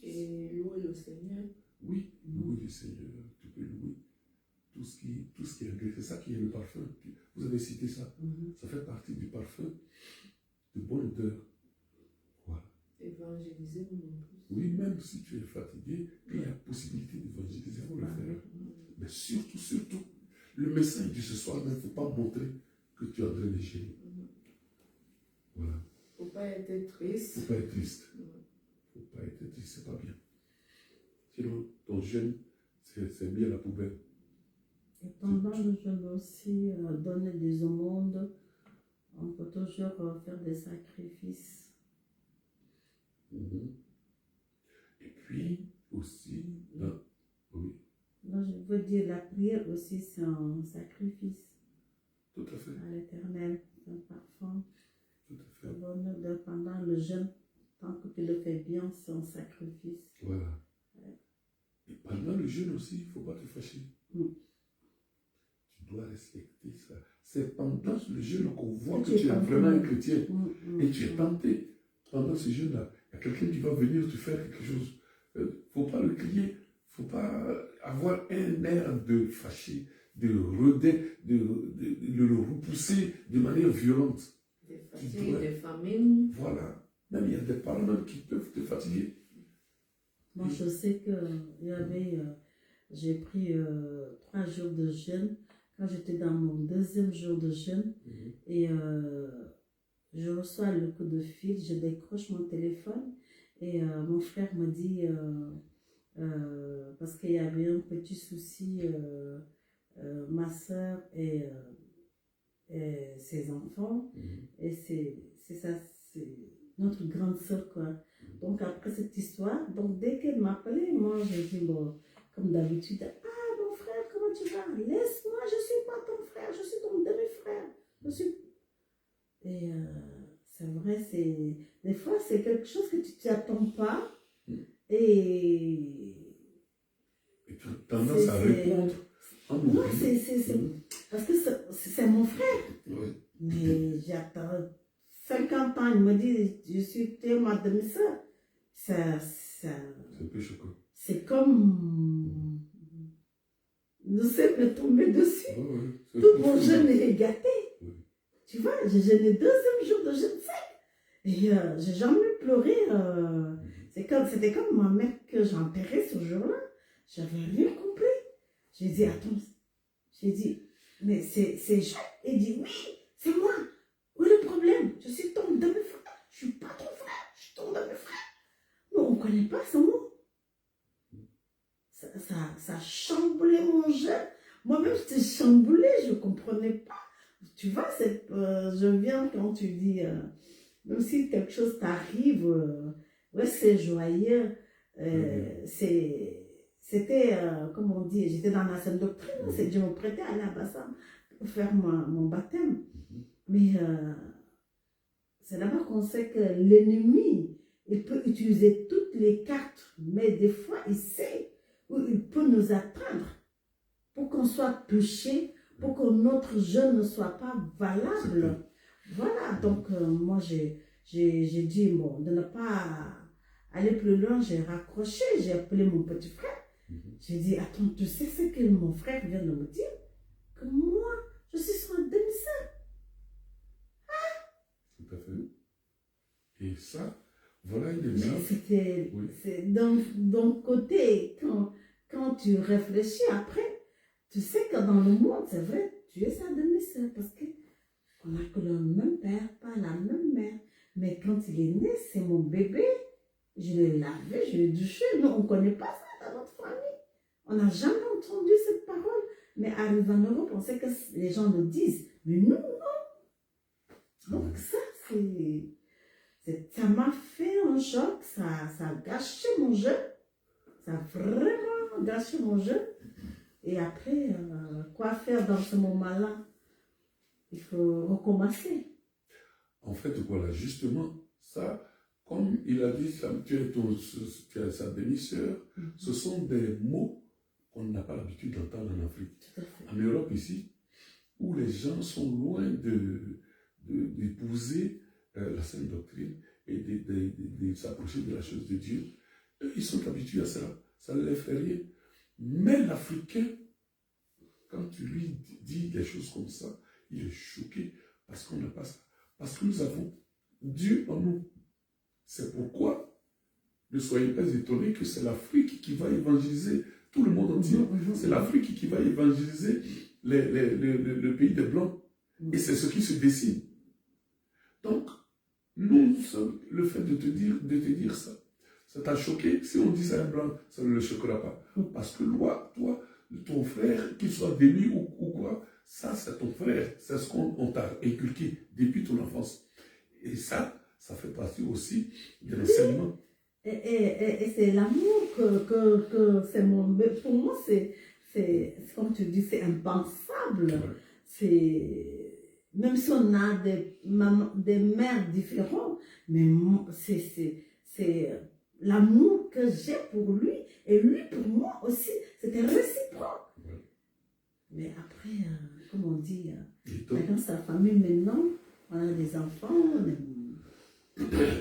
Et louer le Seigneur. Oui, louer le Seigneur. Tu peux louer tout ce qui est agréable. C'est ça qui est le parfum. Vous avez cité ça. Ça fait partie du parfum de bonne odeur. Voilà. Évangéliser non plus. Oui, même si tu es fatigué, il y a possibilité d'évangéliser, il faut le faire. Mais surtout, le message de ce soir, il ne faut pas montrer que tu es en train de gêner. Voilà. Il ne faut pas être triste. Il ne faut pas être triste. Il ne faut pas être triste, c'est pas bien. Sinon, ton jeûne, c'est mis à la poubelle. Et pendant le jeûne aussi, donner des aumônes, on peut toujours faire des sacrifices. Et puis, aussi, oui. Non, je veux dire, la prière aussi, c'est un sacrifice. Tout à fait. À l'Éternel, c'est un parfum. Tout à fait. Pendant le jeûne, tant que tu le fais bien, c'est un sacrifice. Voilà. Et Pendant le jeûne aussi, il ne faut pas te fâcher. Tu dois respecter ça. C'est pendant le jeûne qu'on voit que tu es vraiment un chrétien. Et tu es tenté. Pendant ce jeûne-là, il y a quelqu'un qui va venir te faire quelque chose. Il ne faut pas le crier. Il ne faut pas avoir un air de fâché, de le repousser de manière violente. Des fatigues, des famines. Voilà. Même il y a des parents même qui peuvent te fatiguer. Moi, je sais que j'ai pris 3 jours de jeûne quand j'étais dans mon 2e jour de jeûne. Et je reçois le coup de fil, je décroche mon téléphone et mon frère me dit, parce qu'il y avait un petit souci, ma soeur et ses enfants, et c'est ça, c'est notre grande soeur, quoi. Donc après cette histoire, donc dès qu'elle m'appelait, moi j'ai dit, bon, comme d'habitude, ah mon frère, comment tu vas? Laisse-moi, je suis pas ton frère, je suis ton demi-frère. Et c'est vrai, des fois c'est quelque chose que tu t'y attends pas, et tu as tendance à répondre en non, parce que c'est mon frère. Oui. Mais j'attends 50 ans, il me dit, tu es ma demi-sœur. C'est un peu choquant. C'est comme, nous sommes me tomber dessus. Tout mon jeûne est gâté. Tu vois, j'ai jeûné 2e jour de jeûne sec. Et j'ai jamais pleuré. C'était comme ma mère que j'enterrais ce jour-là. J'avais rien compris. J'ai dit, attends. J'ai dit, mais c'est Jacques. Il dit, oui, c'est moi. Où est le problème? Je suis ton demi-frère. Je ne suis pas ton frère. Je suis ton demi-frère. Mais on ne connaît pas ce mot. Ça a chamboulé mon jeûne. Moi-même, j'étais chamboulée. Je ne comprenais pas. Tu vois, je viens quand tu dis, même si quelque chose t'arrive, ouais, c'est joyeux. C'était, comme on dit, j'étais dans la sainte doctrine. Je me prêtais à aller à Bassam pour faire mon baptême. Mais c'est d'abord qu'on sait que l'ennemi, il peut utiliser toutes les cartes, mais des fois, il sait où il peut nous atteindre pour qu'on soit touché, pour que notre jeûne ne soit pas valable. Voilà, donc moi j'ai dit, bon, de ne pas aller plus loin, j'ai raccroché, j'ai appelé mon petit frère. J'ai dit, attends, tu sais ce que mon frère vient de me dire? Que moi, je suis son demi-sœur. Tout à fait. Et ça, voilà une exemple. C'est d'un côté, quand tu réfléchis après, tu sais que dans le monde, c'est vrai, tu es sa demi-sœur parce qu'on n'a que le même père, pas la même mère. Mais quand il est né, c'est mon bébé. Je l'ai lavé, je l'ai douché. Nous, on ne connaît pas ça dans notre famille. On n'a jamais entendu cette parole. Mais arrivé en Europe, on sait que les gens le disent. Mais nous, non. Donc ça, ça m'a fait un choc. Ça a gâché mon jeu. Ça a vraiment gâché mon jeu. Et après, quoi faire dans ce moment-là? Il faut recommencer. En fait, voilà, justement, ça, comme il a dit, tu es sa demi-sœur, ce sont des mots qu'on n'a pas l'habitude d'entendre en Afrique. En Europe ici, où les gens sont loin d'épouser la sainte doctrine et de s'approcher de la chose de Dieu, eux, ils sont habitués à ça. Ça ne les fait rien. Mais l'Africain, quand tu lui dis des choses comme ça, il est choqué parce qu'on n'a pas ça. Parce que nous avons Dieu en nous. C'est pourquoi ne soyez pas étonnés que c'est l'Afrique qui va évangéliser tout le monde entier. C'est l'Afrique qui va évangéliser le pays des Blancs. Et c'est ce qui se dessine. Donc, nous, le fait de te dire ça, ça t'a choqué. Si on dit ça à un Blanc, ça ne le choquera pas. Parce que toi, ton frère, qu'il soit demi ou quoi, ça c'est ton frère. C'est ce qu'on t'a inculqué depuis ton enfance. Et ça fait partie aussi de l'enseignement. Et c'est l'amour que c'est mon... Pour moi, c'est comme tu dis, c'est impensable. Ouais. Même si on a des mères différentes, mais l'amour que j'ai pour lui et lui pour moi aussi. C'était réciproque. Ouais. Mais après, comme on dit, Et donc, dans sa famille maintenant, on a des enfants.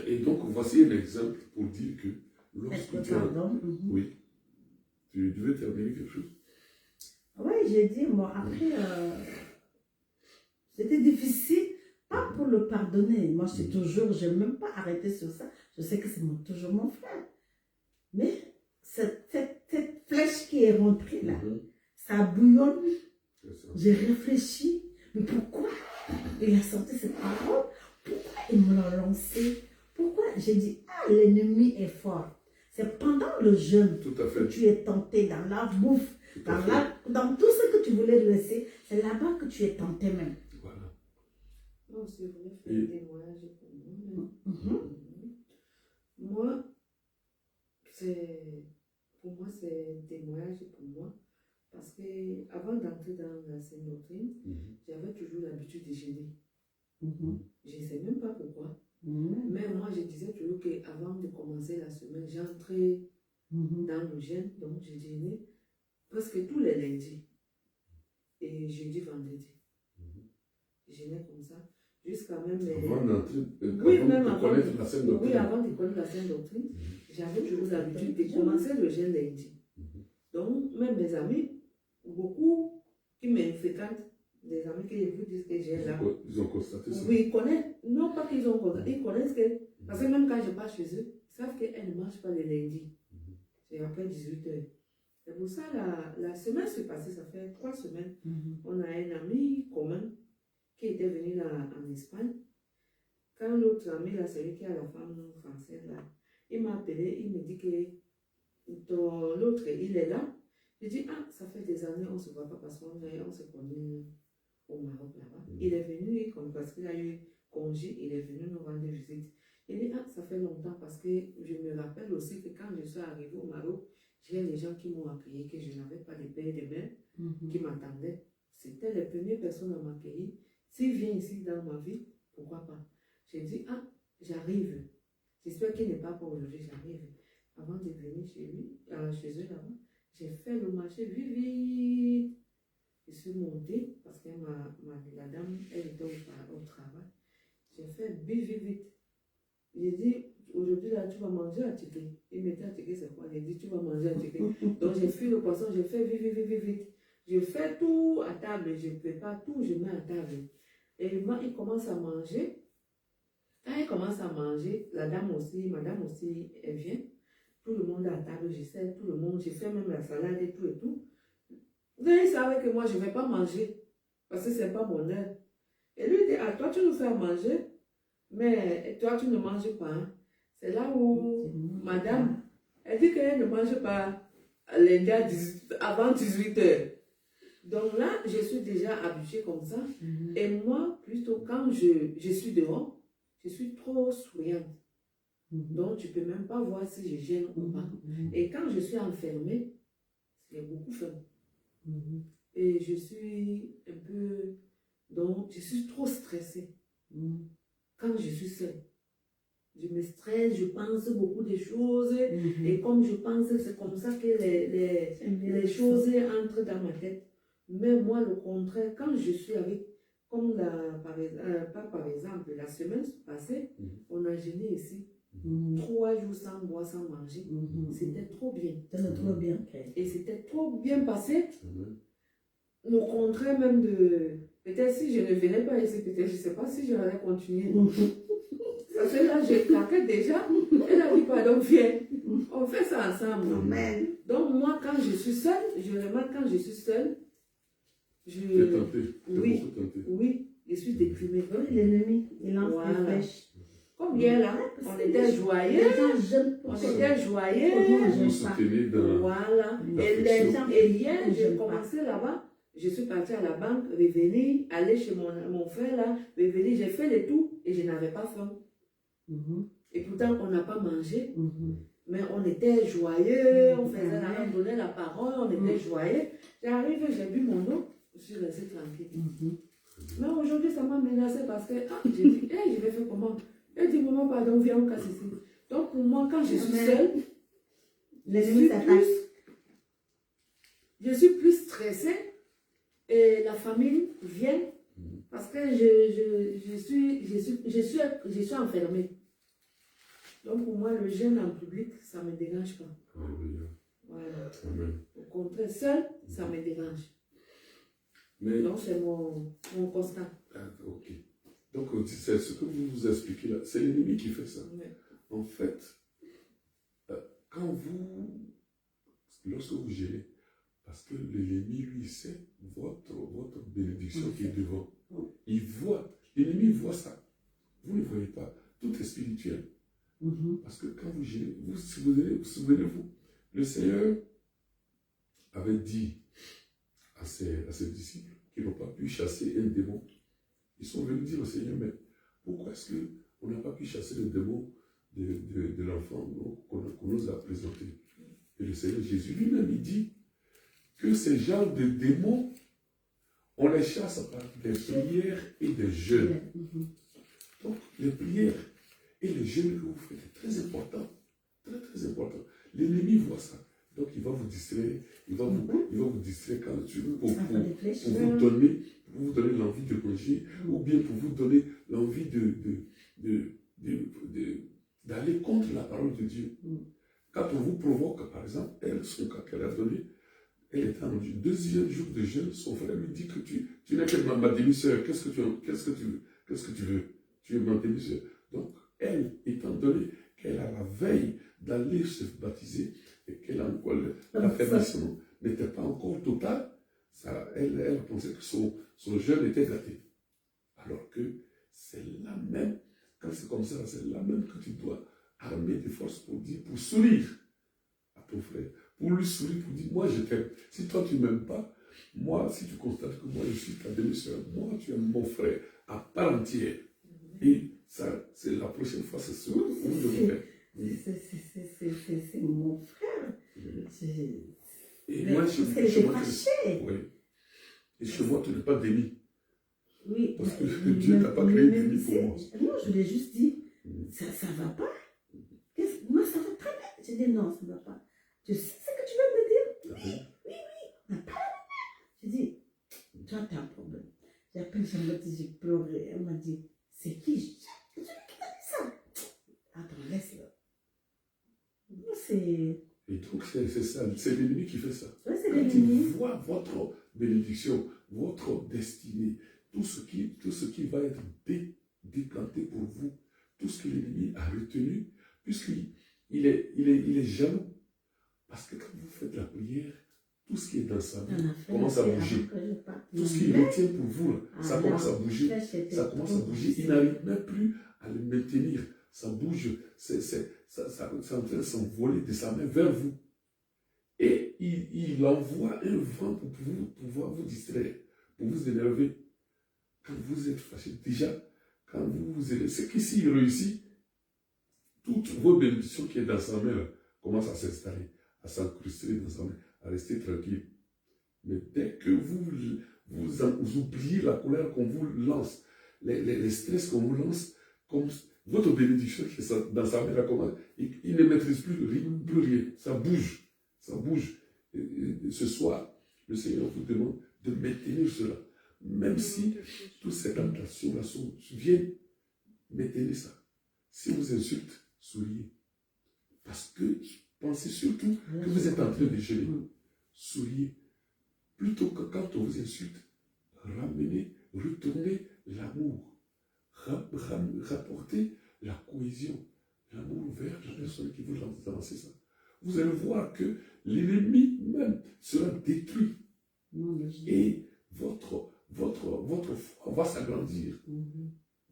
et donc, voici un exemple pour dire que Est-ce lorsque que tu as... pardon? Oui. Tu devais terminer quelque chose? Oui, j'ai dit, bon, après, c'était difficile, pas pour le pardonner. Moi, je n'ai même pas arrêté sur ça. Je sais que c'est toujours mon frère. Mais cette flèche qui est rentrée là, ça bouillonne. J'ai réfléchi, mais pourquoi il a sorti cette parole? Pourquoi il me l'a lancé? Pourquoi? J'ai dit, ah, l'ennemi est fort. C'est pendant le jeûne Tout à fait. que tu es tenté dans la bouffe, dans tout ce que tu voulais laisser. C'est là-bas que tu es tenté même. Voilà. Moi aussi, je voulais faire un témoignage pour moi. Moi, pour moi, c'est un témoignage pour moi. Parce que avant d'entrer dans la sainte doctrine, j'avais toujours l'habitude de jeûner. Je ne sais même pas pourquoi. Mais moi, je disais toujours qu'avant de commencer la semaine, j'entrais dans le jeûne. Donc, je jeûnais presque tous les lundis. Et jeudi, vendredi. Je jeûnais comme ça. Jusqu'à même... Avant d'entrer, oui, avant même de avant connaître la sainte doctrine. Oui, avant de connaître la sainte doctrine, j'avais toujours l'habitude de commencer le jeûne lundi. Donc, même mes amis, beaucoup qui me fréquentent, des amis qui vous disent que j'ai là. Ils ont constaté ça. Oui, ils connaissent. Non, pas qu'ils ont constaté. Ils connaissent que. Parce que même quand je pars chez eux, ils savent qu'elles ne mangent pas le lundi. C'est après 18h. C'est pour ça la semaine s'est passée, ça fait 3 semaines. On a un ami commun qui était venu là en Espagne. Quand l'autre ami, là, celui qui a la femme française, là, il m'a appelé, il me dit que l'autre, il est là. Je dis, ah, ça fait des années, on ne se voit pas parce qu'on se connaît au Maroc là-bas. Il est venu, parce qu'il a eu congé, il est venu nous rendre visite. Il dit, ah, ça fait longtemps parce que je me rappelle aussi que quand je suis arrivée au Maroc, j'ai des gens qui m'ont accueilli, que je n'avais pas de père et de mère qui m'attendaient. C'était les premières personnes à m'accueillir. S'il vient ici dans ma vie, pourquoi pas? J'ai dit, ah, j'arrive. J'espère qu'il n'est pas pour aujourd'hui, j'arrive. Avant de venir chez lui, chez eux là-bas, j'ai fait le marché vite. Je suis montée parce que la dame, elle était au travail. J'ai fait vite. J'ai dit, aujourd'hui là, tu vas manger à ticket. Il m'était à ticket, c'est quoi? J'ai dit, tu vas manger à ticket. Donc j'ai fait le poisson, j'ai fait vite. Je fais tout à table, je prépare tout, je mets à table. Et il commence à manger. Quand il commence à manger, madame aussi, elle vient. Tout le monde est à table, je sais, tout le monde, je fais même la salade et tout. Mais il savait que moi, je ne vais pas manger, parce que ce n'est pas mon heure. Et lui dit, ah, toi, tu nous fais manger, mais toi, tu ne manges pas. Hein. C'est là où madame, elle dit qu'elle ne mange pas lundi avant 18h. Donc là, je suis déjà habituée comme ça. Et moi, plutôt quand je suis dehors, je suis trop souriante. Donc, tu ne peux même pas voir si je gêne ou pas. Et quand je suis enfermée, j'ai beaucoup faim. Et je suis un peu... Donc, je suis trop stressée. Quand je suis seule, je me stresse, je pense beaucoup de choses. Et comme je pense, c'est comme ça que les choses entrent dans ma tête. Mais moi, le contraire, quand je suis avec... Comme par exemple, la semaine passée, on a jeûné ici. 3 jours sans boire, sans manger. C'était trop bien. C'était trop bien. Et c'était trop bien passé. Le contraire même de... Peut-être si je ne venais pas ici, peut-être je ne sais pas si j'allais continuer. Parce que là, j'ai craqué déjà. Elle a dit, pardon, viens. On fait ça ensemble. Amen. Donc moi, quand je suis seule, je remarque quand je suis seule, Tu es tenté. Oui, oui, je suis déprimée. L'ennemi, il lance Voilà. des flèches. Comme hier là, on était joyeux. On était joyeux. Vous soutenez dans... Voilà. Et hier, j'ai commencé là-bas. Je suis partie à la banque, revenir, aller chez mon frère là, revenir, j'ai fait le tout et je n'avais pas faim. Et pourtant, on n'a pas mangé, mais on était joyeux, on faisait on donnait la parole, on était joyeux. J'arrive, j'ai bu mon eau, je suis restée tranquille. Mais aujourd'hui, ça m'a menacée parce que j'ai dit, hey, je vais faire comment? Elle dit, maman, pardon, viens, on casse ici. Donc pour moi, quand je suis seule, l'ennemi s'attaque. Je suis plus stressée et la famille vient parce que je suis enfermée. Donc pour moi, le jeûne en public, ça ne me dérange pas. Alléluia. Voilà. Amen. Au contraire, seul, ça me dérange. Mais, Donc c'est mon constat. ok. Donc, c'est ce que vous vous expliquez là. C'est l'ennemi qui fait ça. Ouais. En fait, lorsque vous gérez, parce que l'ennemi, lui, sait votre bénédiction qui est devant. Il voit, l'ennemi voit ça. Vous ne voyez pas. Tout est spirituel. Parce que quand vous gérez, vous souvenez-vous, le Seigneur avait dit à ses disciples qu'ils n'ont pas pu chasser un démon. Ils sont venus dire au Seigneur, mais pourquoi est-ce qu'on n'a pas pu chasser le démon de l'enfant qu'on nous a présenté? Et le Seigneur Jésus lui-même, il dit que ces genres de démons, on les chasse par des prières et des jeûnes. Donc, les prières et les jeûnes que vous faites est très important. Très, très important. L'ennemi voit ça. Donc, il va vous distraire. Il va vous distraire pour vous donner l'envie de manger, ou bien pour vous donner l'envie d'aller contre la parole de Dieu. Quand on vous provoque, par exemple, son cas qu'elle a donné, elle était en deuxième jour de jeûne, son frère lui dit que tu n'es que ma demi-sœur, qu'est-ce que tu veux? Tu es ma demi-sœur. Donc, elle, étant donné qu'elle a la veille d'aller se baptiser, et qu'elle a encore l'affermissement n'était pas encore total, elle pensait que son jeûne était gâté. Alors que c'est là même, quand c'est comme ça, c'est là même que tu dois armer des forces pour sourire à ton frère. Pour lui sourire, pour dire, moi je t'aime. Si toi tu ne m'aimes pas, moi, si tu constates que moi je suis ta demi-sœur, moi tu es mon frère à part entière. Et ça, c'est la prochaine fois, c'est ce que vous devez faire. C'est mon frère. Et moi, chez moi, et chez moi, tu n'es pas déni. Oui. Parce que Dieu n'a pas créé déni pour moi. Non, je l'ai juste dit, ça ne va pas. Moi, ça va très bien. J'ai dit, non, ça ne va pas. Je sais ce que tu veux me dire. Oui, on n'a pas la même. J'ai dit, toi, tu as un problème. J'ai appelé Jean-Baptiste, j'ai pleuré. Elle m'a dit, c'est qui? C'est celui qui t'a dit ça. Attends, laisse-le. Et donc, c'est ça, c'est l'ennemi qui fait ça. Ouais, c'est quand l'ennemi. il voit votre bénédiction, votre destinée, tout ce qui va être décanté pour vous, tout ce que l'ennemi a retenu, puisqu'il est jaloux. Parce que quand vous faites la prière, tout ce qui est dans sa vie commence à bouger. Tout ce qui retient pour vous, là, ça commence à bouger. Ça commence à bouger. Il n'arrive même plus à le maintenir. Ça bouge. C'est en train de s'envoler de sa main vers vous. Et il envoie un vent pour pouvoir vous distraire, pour vous énerver. Quand vous êtes fâché, déjà, quand vous énervez, c'est qu'ici il réussit, toutes vos bénédictions qui est dans sa main là, commencent à s'installer, à s'incruster dans sa main, à rester tranquille. Mais dès que vous oubliez la colère qu'on vous lance, les stress qu'on vous lance, comme votre bénédiction qui est dans sa main, là, il ne maîtrise plus rien. Ça bouge. Ça bouge. Et ce soir, le Seigneur vous demande de maintenir cela. Même si toutes ces tentations-là viennent, maintenez ça. Si vous insultez, souriez. Parce que pensez surtout que vous êtes en train de jeûner. Souriez. Plutôt que quand on vous insulte, retournez l'amour. Rapportez la cohésion, l'amour vers la personne qui vous lance ça. Vous allez voir que l'ennemi même sera détruit. Et votre foi va s'agrandir.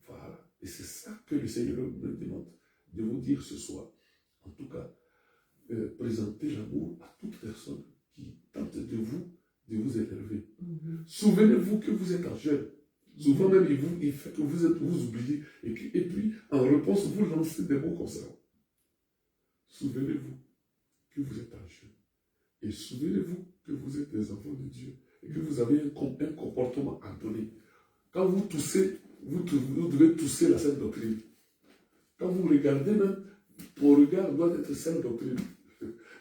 Voilà. Et c'est ça que le Seigneur me demande de vous dire ce soir. En tout cas, présentez l'amour à toute personne qui tente de vous énerver. Souvenez-vous que vous êtes en jeûne. Souvent même, il fait que vous oubliez. Et puis, en réponse, vous lancez des mots comme ça. Souvenez-vous que vous êtes en jeûne. Et souvenez-vous que vous êtes des enfants de Dieu. Et que vous avez un comportement à donner. Quand vous toussez, vous devez tousser la Sainte Doctrine. Quand vous regardez même Ton regard doit être saine doctrine.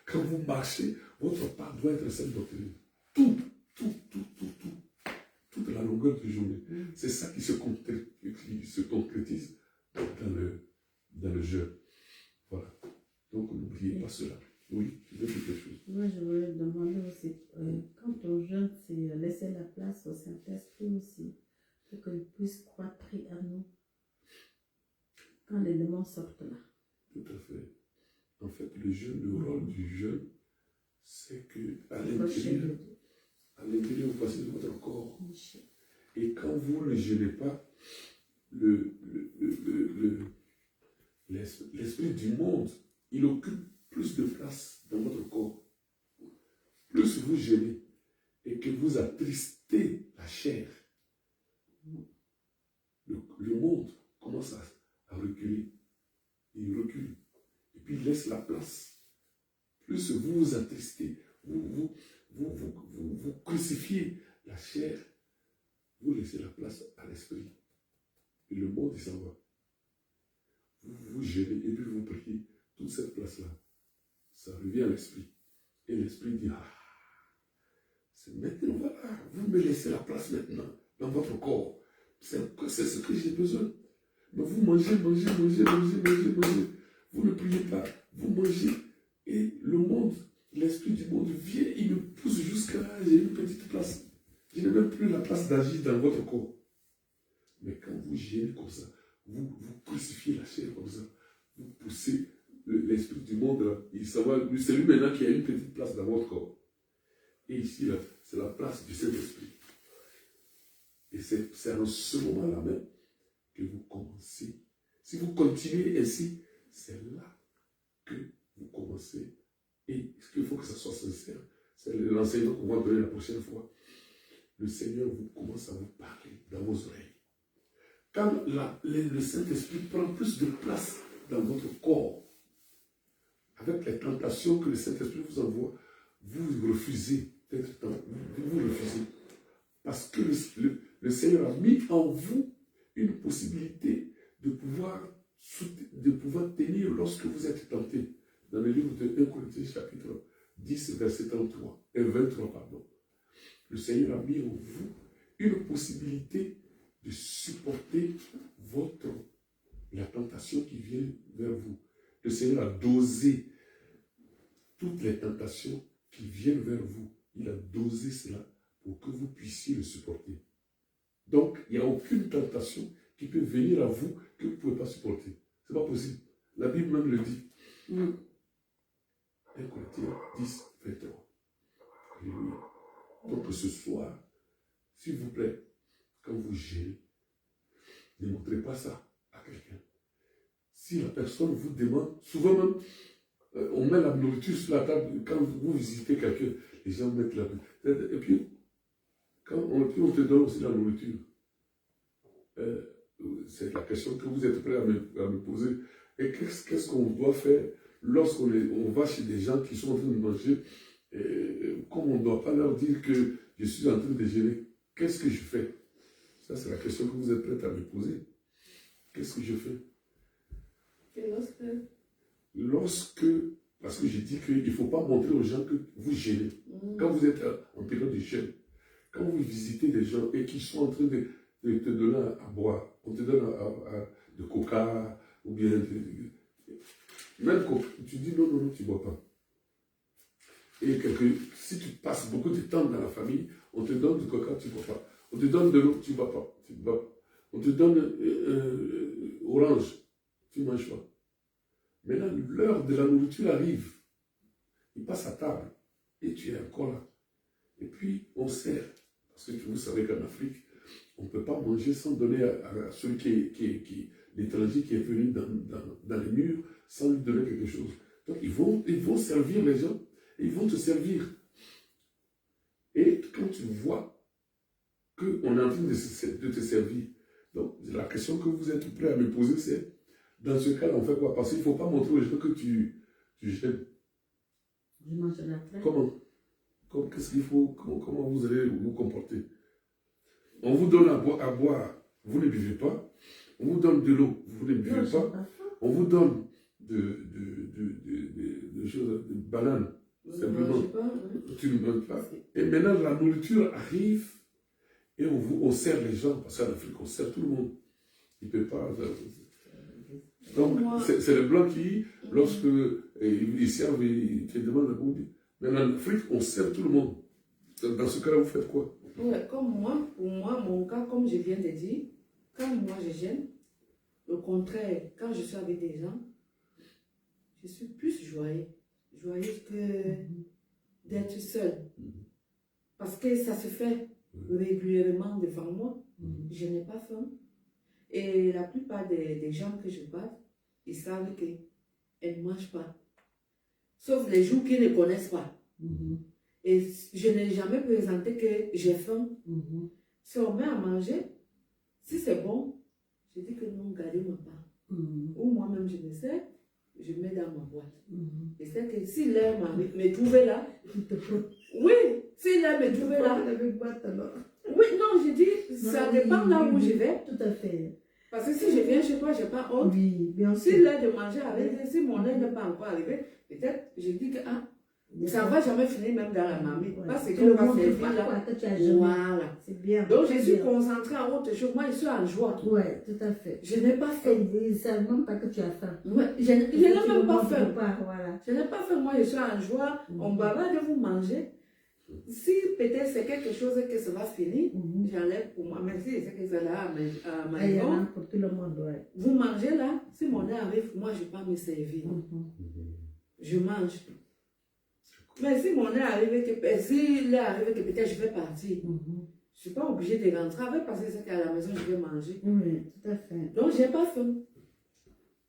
Quand vous marchez, votre pas doit être saine doctrine. Tout, toute la longueur de journée. C'est ça qui se concrétise dans le jeûne. Voilà. Donc n'oubliez pas cela. Oui, tu veux dire quelque chose. Moi, je voulais demander aussi, quand on jeûne, c'est laisser la place au Saint-Esprit aussi, pour qu'il puisse croître à nous quand les démons sortent là. Tout à fait. En fait, le jeûne, le rôle du jeûne, c'est que à l'intérieur, vous passez de votre corps. Et quand vous ne jeûnez pas, l'esprit du monde, il occupe plus de place dans votre corps. Plus vous jeûnez et que vous attristez la chair, le monde commence à reculer. Il recule. Et puis il laisse la place. Plus vous vous attristez, vous crucifiez la chair, vous laissez la place à l'esprit. Et le monde, il s'en va. Vous jeûnez et puis vous priez. Toute cette place-là, ça revient à l'esprit. Et l'esprit dit, ah, c'est maintenant, voilà, vous me laissez la place maintenant dans votre corps. C'est ce que j'ai besoin. Mais vous mangez. Vous ne priez pas, vous mangez. Et le monde, l'esprit du monde vient, il me pousse jusqu'à là, j'ai une petite place. Je n'ai même plus la place d'agir dans votre corps. Mais quand vous jeûnez comme ça, vous crucifiez la chair comme ça, vous poussez l'esprit du monde là, il s'en va, c'est lui maintenant qui a une petite place dans votre corps. Et ici, là, c'est la place du Saint-Esprit. Et c'est en ce moment-là même que vous commencez. Si vous continuez ainsi, c'est là que vous commencez. Et ce qu'il faut que ça soit sincère, c'est l'enseignement qu'on va donner la prochaine fois. Le Seigneur vous commence à vous parler dans vos oreilles. Quand le Saint-Esprit prend plus de place dans votre corps, avec les tentations que le Saint-Esprit vous envoie, vous refusez d'être tenté. Vous refusez. Parce que le Seigneur a mis en vous une possibilité de pouvoir tenir lorsque vous êtes tenté. Dans le livre de 1 Corinthiens chapitre 10, verset 33 et 23, pardon. Le Seigneur a mis en vous une possibilité de supporter la tentation qui vient vers vous. Le Seigneur a dosé toutes les tentations qui viennent vers vous. Il a dosé cela pour que vous puissiez le supporter. Donc, il n'y a aucune tentation qui peut venir à vous que vous ne pouvez pas supporter. Ce n'est pas possible. La Bible même le dit. 1 Corinthiens 10, 23. Alléluia. Donc, ce soir, s'il vous plaît, quand vous jeûnez, ne montrez pas ça à quelqu'un. Si la personne vous demande, souvent même, on met la nourriture sur la table, quand vous visitez quelqu'un, les gens mettent la nourriture. Et puis, on te donne aussi la nourriture. C'est la question que vous êtes prêt à me poser. Et qu'est-ce qu'on doit faire lorsqu'on va chez des gens qui sont en train de manger, comme on ne doit pas leur dire que je suis en train de jeûner, qu'est-ce que je fais? Ça, c'est la question que vous êtes prêt à me poser. Qu'est-ce que je fais? Et parce que j'ai dit qu'il ne faut pas montrer aux gens que vous jeûnez. Quand vous êtes en période de jeûne, quand vous visitez des gens et qu'ils sont en train de te donner à boire, on te donne de coca, ou bien même coca, tu dis non, tu ne bois pas. Et si tu passes beaucoup de temps dans la famille, on te donne du coca, tu ne bois pas. On te donne de l'eau, tu ne bois pas. On te donne orange, tu ne manges pas. Maintenant, l'heure de la nourriture arrive. Il passe à table et tu es encore là. Et puis, on sert. Parce que vous savez qu'en Afrique, on ne peut pas manger sans donner à celui l'étranger qui est venu dans les murs, sans lui donner quelque chose. Donc, ils vont servir les gens et ils vont te servir. Et quand tu vois qu'on est en train de te servir, donc la question que vous êtes prêt à me poser, c'est dans ce cas-là, on fait quoi? Parce qu'il ne faut pas montrer aux gens que tu gênes. Je mange la crème. Comment? Qu'est-ce qu'il faut? Comment vous allez vous comporter? On vous donne à boire, vous ne buvez pas. On vous donne de l'eau, vous ne buvez pas. On vous donne de choses, de bananes. Simplement. Je pas, Tu ne manges pas. Et maintenant, la nourriture arrive et on sert les gens. Parce qu'en Afrique, on sert tout le monde. Il ne peut pas. Donc, c'est le blanc qui, lorsque ils servent, ils te demandent à bout. Mais en Afrique, on sert tout le monde. Dans ce cas-là, vous faites quoi? Ouais, comme moi, pour moi, mon cas, comme je viens de dire, quand moi je gêne, au contraire, quand je suis avec des gens, je suis plus joyeuse que d'être seule. Parce que ça se fait régulièrement devant moi. Je n'ai pas faim. Et la plupart des gens que je parle, ils savent qu'elles ne mangent pas. Sauf les jours qu'ils ne connaissent pas. Et je n'ai jamais présenté que j'ai faim. Si on met à manger, si c'est bon, je dis que non, gardez-moi pas. Ou moi-même, je me sers, je mets dans ma boîte. Et c'est que si l'air me trouvait là, oui, si l'air me trouvait là, oui, non, je dis, ça dépend là où je vais. Tout à fait. Parce que si je viens chez toi, je n'ai pas honte. Oui, bien sûr. Si l'air de manger arrive, si mon air n'est pas encore arrivé, peut-être je dis que ça ne va jamais finir même dans la marmite. Parce que le monde servir là. Voilà. C'est bien. Donc je suis concentrée en autre chose. Moi, je suis en joie. Oui, tout à fait. Je n'ai pas faim. Ils ne savent même pas que tu as faim. Ouais, je n'ai même pas faim. Voilà. Je n'ai pas faim. Moi, je suis en joie. On va de vous manger. Si peut-être c'est quelque chose que ça va finir, j'enlève pour moi. Mais si c'est que c'est là à ma maison, pour tout le monde, ouais. vous mangez là. Si mon air arrive, moi, je ne vais pas me servir. Je mange. Mais si mon air arrive, si l'air arrive que peut-être je vais partir, je ne suis pas obligée de rentrer avec parce que c'est qu'à la maison, je vais manger. Oui, tout à fait. Donc, je n'ai pas faim.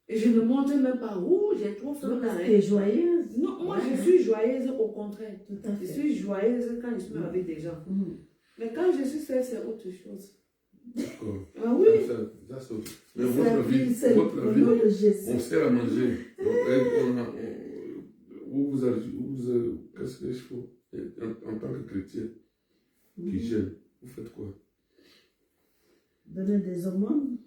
Et je ne montre même pas où j'ai trop faim. Tu es joyeuse? Non, moi, je suis joyeuse au contraire. Tout à fait. Je suis joyeuse quand je suis avec des gens. Mais quand je suis seule, c'est autre chose. D'accord. Ah oui. Mais votre vie, on sert à manger. Qu'est-ce qu'il faut en tant que chrétien qui gêne, vous faites quoi? Donner des aumônes.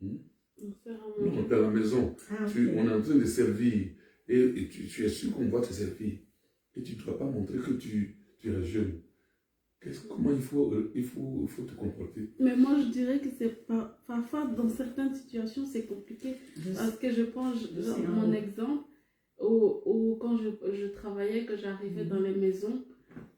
On est à la maison. On est en train de servir. Et tu es sûr qu'on va te servir. Et tu ne dois pas montrer que tu es jeune. Comment il faut te comporter? Mais moi, je dirais que c'est parfois, dans certaines situations, c'est compliqué. Parce que je pense, mon exemple, où quand je travaillais, que j'arrivais dans les maisons,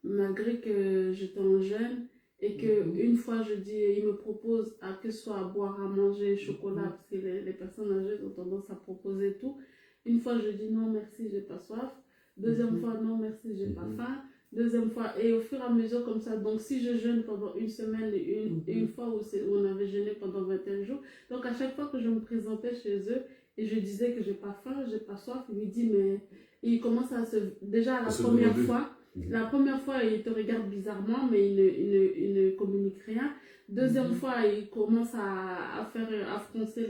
malgré que j'étais en jeune, et qu'une fois, il me propose que ce soit à boire, à manger, chocolat, parce que les personnes âgées ont tendance à proposer tout. Une fois, je dis non, merci, j'ai pas soif. Deuxième fois, non, merci, j'ai pas faim. Deuxième fois, et au fur et à mesure comme ça, donc si je jeûne pendant une semaine et une fois où on avait jeûné pendant 21 jours, donc à chaque fois que je me présentais chez eux et je disais que j'ai pas faim, j'ai pas soif, il me dit mais il commence à déjà la première fois il te regarde bizarrement mais il ne communique rien. Deuxième fois, il commence à froncer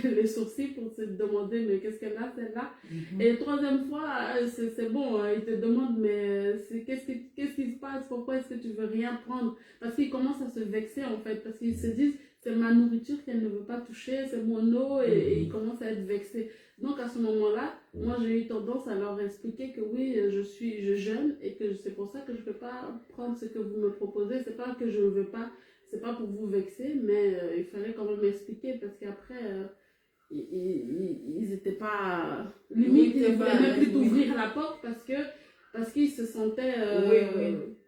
les sourcils pour se demander mais qu'est-ce qu'elle a celle-là. Et troisième fois, c'est bon, il te demande mais qu'est-ce qui se passe, pourquoi est-ce que tu veux rien prendre? Parce qu'il commence à se vexer en fait, parce qu'ils se disent c'est ma nourriture qu'elle ne veut pas toucher, c'est mon eau et il commence à être vexé. Donc à ce moment-là, moi j'ai eu tendance à leur expliquer que oui, je jeûne et que c'est pour ça que je ne peux pas prendre ce que vous me proposez, c'est pas que je ne veux pas. C'est pas pour vous vexer, mais il fallait quand même expliquer parce qu'après, ils n'étaient pas. Limite, ils ne voulaient même plus t'ouvrir la porte parce qu'ils se sentaient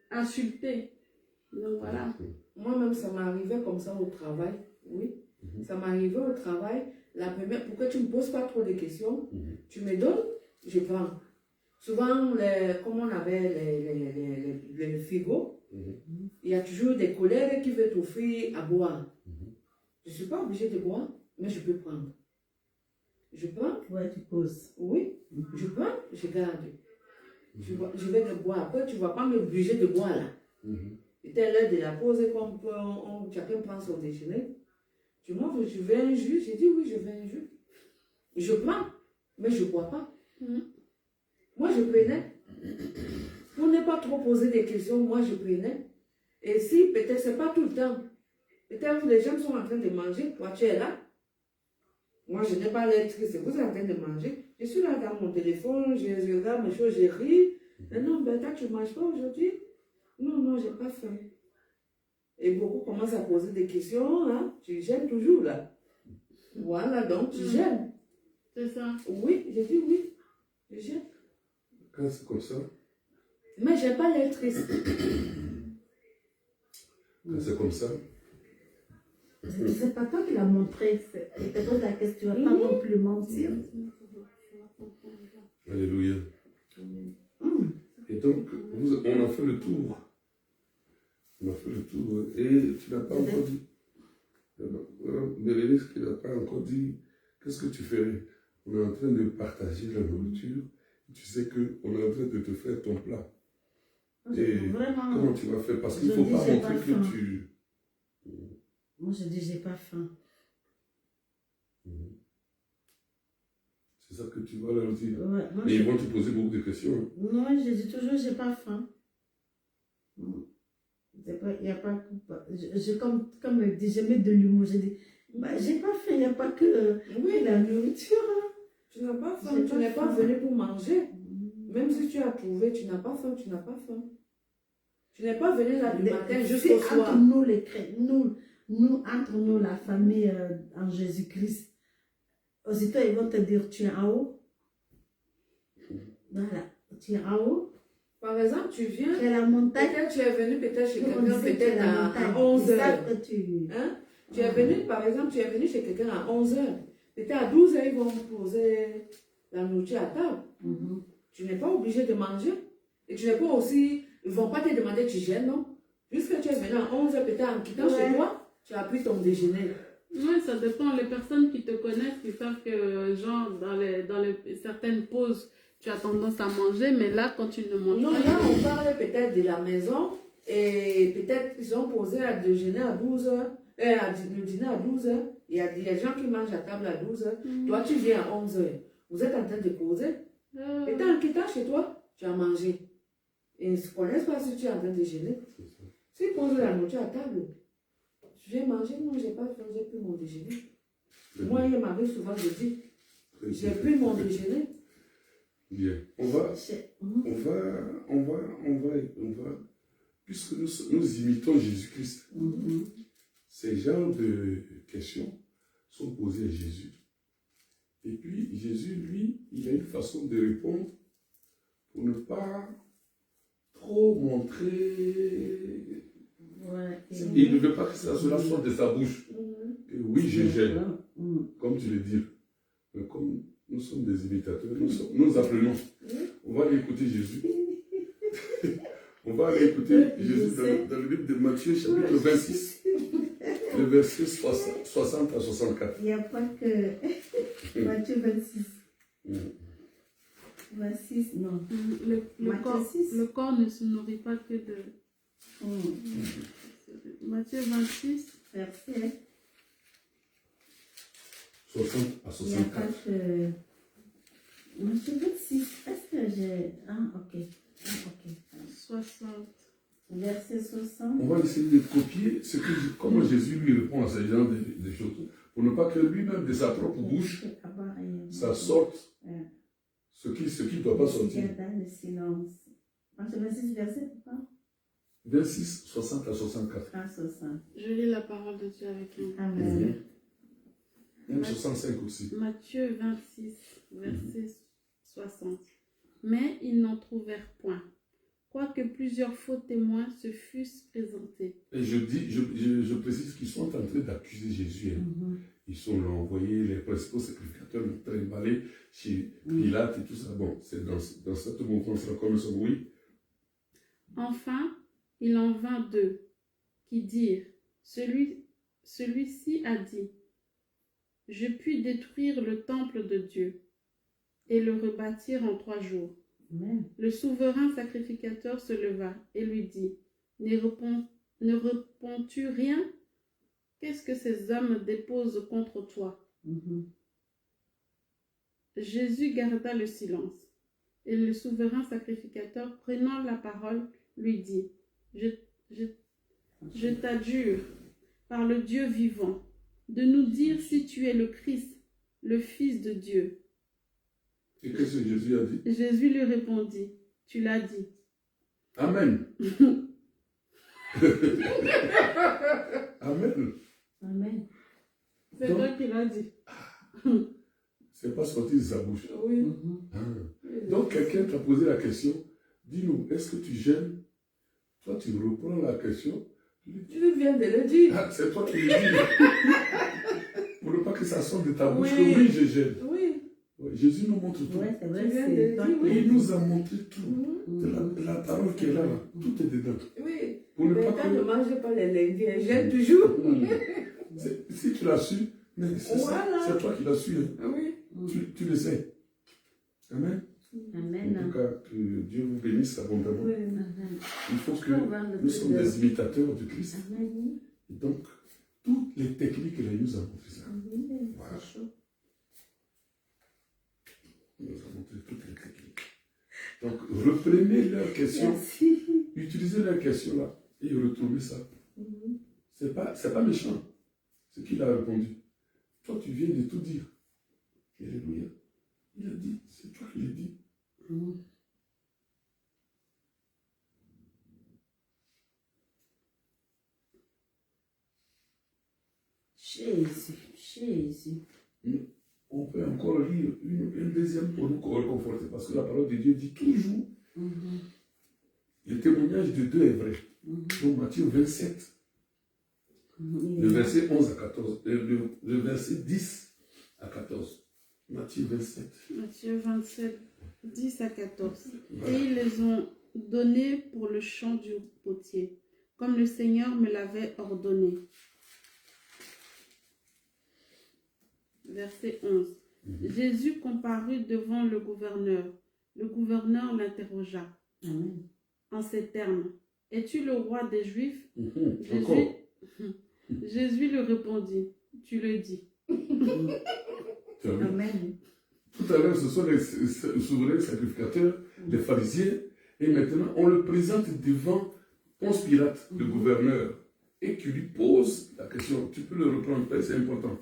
insultés. Donc voilà. Moi-même, ça m'arrivait comme ça au travail. Oui. Ça m'arrivait au travail. La première, pourquoi tu ne me poses pas trop de questions? Tu me donnes, je prends. Souvent, comme on avait les frigos, il y a toujours des collègues qui veulent t'offrir à boire. Je ne suis pas obligée de boire, mais je peux prendre. Je prends. Ouais, tu poses. Oui, je prends, je garde. Je vais te boire. Après, tu ne vas pas m'obliger de boire là. C'était l'heure de la pause, comme chacun prend son déjeuner. Tu m'offres, je veux un jus. J'ai dit oui, je veux un jus. Je prends, mais je ne bois pas. Moi, je prenais. Pour ne pas trop poser des questions, moi, je prenais. Et si, peut-être, ce n'est pas tout le temps. Peut-être les gens sont en train de manger, toi, tu es là. Moi, je n'ai pas l'air triste. Vous êtes en train de manger. Je suis là dans mon téléphone, je regarde mes choses, je ris. Mais non, Bertha, tu ne manges pas aujourd'hui? Non, non, je n'ai pas faim. Et beaucoup commencent à poser des questions. Hein? Tu gênes toujours là. Voilà, donc tu gênes. C'est ça. Oui, j'ai dit oui. Je gêne. Quand c'est comme ça, Mais je n'ai pas l'air triste. quand c'est comme ça, C'est pas toi qui l'as montré. Je te pose la question. Pas non plus mentir. alléluia. Et donc, on a fait le tour. On a fait le tour. Et tu n'as pas encore dit. Bérénice qui n'a pas encore dit, qu'est-ce que tu ferais? On est en train de partager la nourriture. Tu sais qu'on est en train de te faire ton plat. Et Vraiment, comment tu vas faire? Parce qu'il ne faut pas montrer que tu... moi, je dis, j'ai pas faim. C'est ça que tu vas leur dire. Ouais, moi, Et ils vont te poser beaucoup de questions. Non, je dis toujours, j'ai pas faim. Il y a pas... Comme je dis, je mets de l'humour. Je dis, bah, j'ai pas faim, il n'y a pas que Oui, la nourriture. Hein. tu n'as pas faim, tu n'es pas venu pour manger. Même si tu as trouvé, tu n'as pas faim, tu n'as pas faim. Tu n'es pas venu là du matin jusqu'au soir. Entre nous, les chrétiens, entre nous, la famille en Jésus-Christ, aussitôt ils vont te dire, tu es en haut. Voilà, tu es en haut. Par exemple, tu viens, Tu es à la montagne. peut-être tu es venu peut-être chez quelqu'un Tu es peut-être à la à montagne. 11 Ils heures. savent que tu... Hein? Tu es venu, par exemple, tu es venu chez quelqu'un à 11 heures. Peut-être à 12 heures, ils vont poser la nourriture à table. Tu n'es pas obligé de manger. Et tu n'es pas aussi... Ils ne vont pas te demander tu gênes, non? Puisque tu es venu à 11 heures, peut-être en quittant chez toi, tu as pris ton déjeuner. Oui, ça dépend. Les personnes qui te connaissent, qui savent que, genre, dans certaines pauses, tu as tendance à manger, mais là, quand tu ne manges Non, pas... là, on parle peut-être de la maison, et peut-être qu'ils ont posé à déjeuner à 12 heures, le dîner à 12 heures. Il y a des gens qui mangent à table à 12 heures. Toi, tu viens à 11 heures. Vous êtes en train de causer. Peut-être en quittant chez toi, tu as mangé. Et ils ne se connaissent pas si tu es en train de déjeuner. S'ils posent la nourriture à table, tu viens manger? Non, je n'ai pas faim, j'ai pris mon déjeuner. Moi, il m'arrive souvent de dire, j'ai pris mon déjeuner. Bien. Puisque nous imitons Jésus-Christ, ces genres de questions sont posées à Jésus. Et puis, Jésus, lui, il a une façon de répondre pour ne pas trop montrer. Ouais, Il ne veut pas que cela sorte de sa bouche. Et oui, je gêne, comme tu le dis. Mais comme nous sommes des imitateurs, nous apprenons. On va aller écouter Jésus. On va aller écouter Jésus dans le livre de Matthieu, chapitre 26, le verset 60 à 64. Il n'y a pas que Matthieu 26. 26, non. Le corps ne se nourrit pas que de... Matthieu 26, verset 60 à 64. Il n'y a pas que... Matthieu 26, est-ce que j'ai... Ah, ok. 60. Verset 60. On va essayer de copier comment Jésus lui répond à ce genre de choses, pour ne pas que lui-même, de sa propre bouche, ça sorte ce qui ne doit pas sortir. Dans le silence. Matthieu 26, verset quoi? 26, 60 à 64. Ah, 60. Je lis la parole de Dieu avec nous. Amen. Même 65 aussi. Matthieu 26, verset 60. Mais ils n'en trouvèrent point, quoique plusieurs faux témoins se fussent présentés. Et je précise qu'ils sont en train d'accuser Jésus. Ils sont envoyés, les principaux sacrificateurs, le trimballés chez Pilate et tout ça. Bon, c'est dans cette mouvance-là comme ça, oui. Enfin, il en vint deux qui dirent, celui-ci a dit, je puis détruire le temple de Dieu et le rebâtir en 3 jours. Amen. Le souverain sacrificateur se leva et lui dit, ne réponds-tu rien? Qu'est-ce que ces hommes déposent contre toi? Jésus garda le silence. Et le souverain sacrificateur, prenant la parole, lui dit, je t'adjure, par le Dieu vivant, de nous dire si tu es le Christ, le Fils de Dieu. Et qu'est-ce que Jésus a dit? Jésus lui répondit, tu l'as dit. Amen. Amen. Amen. C'est Donc- toi qui l'as dit. C'est pas sorti de sa bouche. Oui. Ah. Donc quelqu'un t'a posé la question, dis-nous, est-ce que tu gênes? Toi, tu reprends la question. Tu lui dis, Tu viens de le dire. ah, c'est toi qui le dis. Pour ne pas que ça sorte de ta bouche, Oui. que oui, je gêne. Oui. Ouais, Jésus nous montre tout. Ouais, c'est vrai, Tu viens de c'est le toi dire, qui oui. Et il nous a montré tout. Mhm. De la parole qui est là, là, tout est dedans. Oui. Pour ne Mais pas quand ne que... mange pas les lundis, elle gêne toujours. Si tu l'as su, mais c'est ça, Voilà. c'est toi qui l'as su. Hein. Ah oui. Tu le sais. Amen. En Amen. tout cas, que Dieu vous bénisse abondamment. Oui. Amen. Il faut que Amen. nous sommes des imitateurs de Christ. Amen. Et donc, toutes les techniques, il nous a montré ça. Voilà. C'est chaud. Il nous a montré toutes les techniques. Donc, reprenez leurs questions, Merci. utilisez leurs questions là, et retrouvez ça. Mhm. C'est pas méchant, ce qu'il a répondu. Toi, tu viens de tout dire. Alléluia. Il a dit, c'est toi qui l'as dit. Jésus. On peut encore lire une deuxième pour nous réconforter, parce que la parole de Dieu dit toujours, le témoignage de Dieu est vrai. Donc Matthieu 27, le verset 11 à 14, le verset 10 à 14. Matthieu 27. Matthieu 27, 10 à 14. Voilà. Et ils les ont donnés pour le chant du potier, comme le Seigneur me l'avait ordonné. Verset 11. Jésus comparut devant le gouverneur. Le gouverneur l'interrogea Amen. en ces termes. Es-tu le roi des Juifs? Encore. Jésus lui répondit. Tu le dis. Tu as vu? Amen. Tout à l'heure, ce sont les souverains sacrificateurs, les pharisiens, et maintenant on le présente devant Ponce Pilate, le gouverneur, et qui lui pose la question. Tu peux le reprendre, c'est important.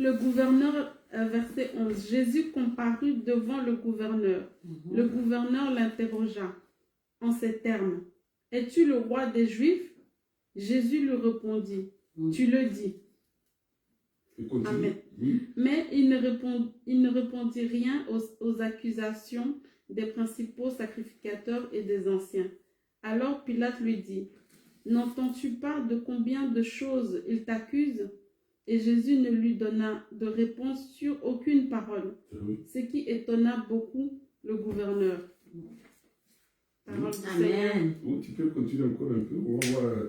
Le gouverneur, verset 11. Jésus comparut devant le gouverneur. Le gouverneur l'interrogea en ces termes. Es-tu le roi des Juifs? Jésus lui répondit. Tu le dis. Et continue. Amen. Oui. Mais il ne répondit rien aux accusations des principaux sacrificateurs et des anciens. Alors Pilate lui dit, n'entends-tu pas de combien de choses il t'accuse? Et Jésus ne lui donna de réponse sur aucune parole, Oui. ce qui étonna beaucoup le gouverneur. Parole du Seigneur. Amen. Oh, tu peux continuer encore un peu, on va voir.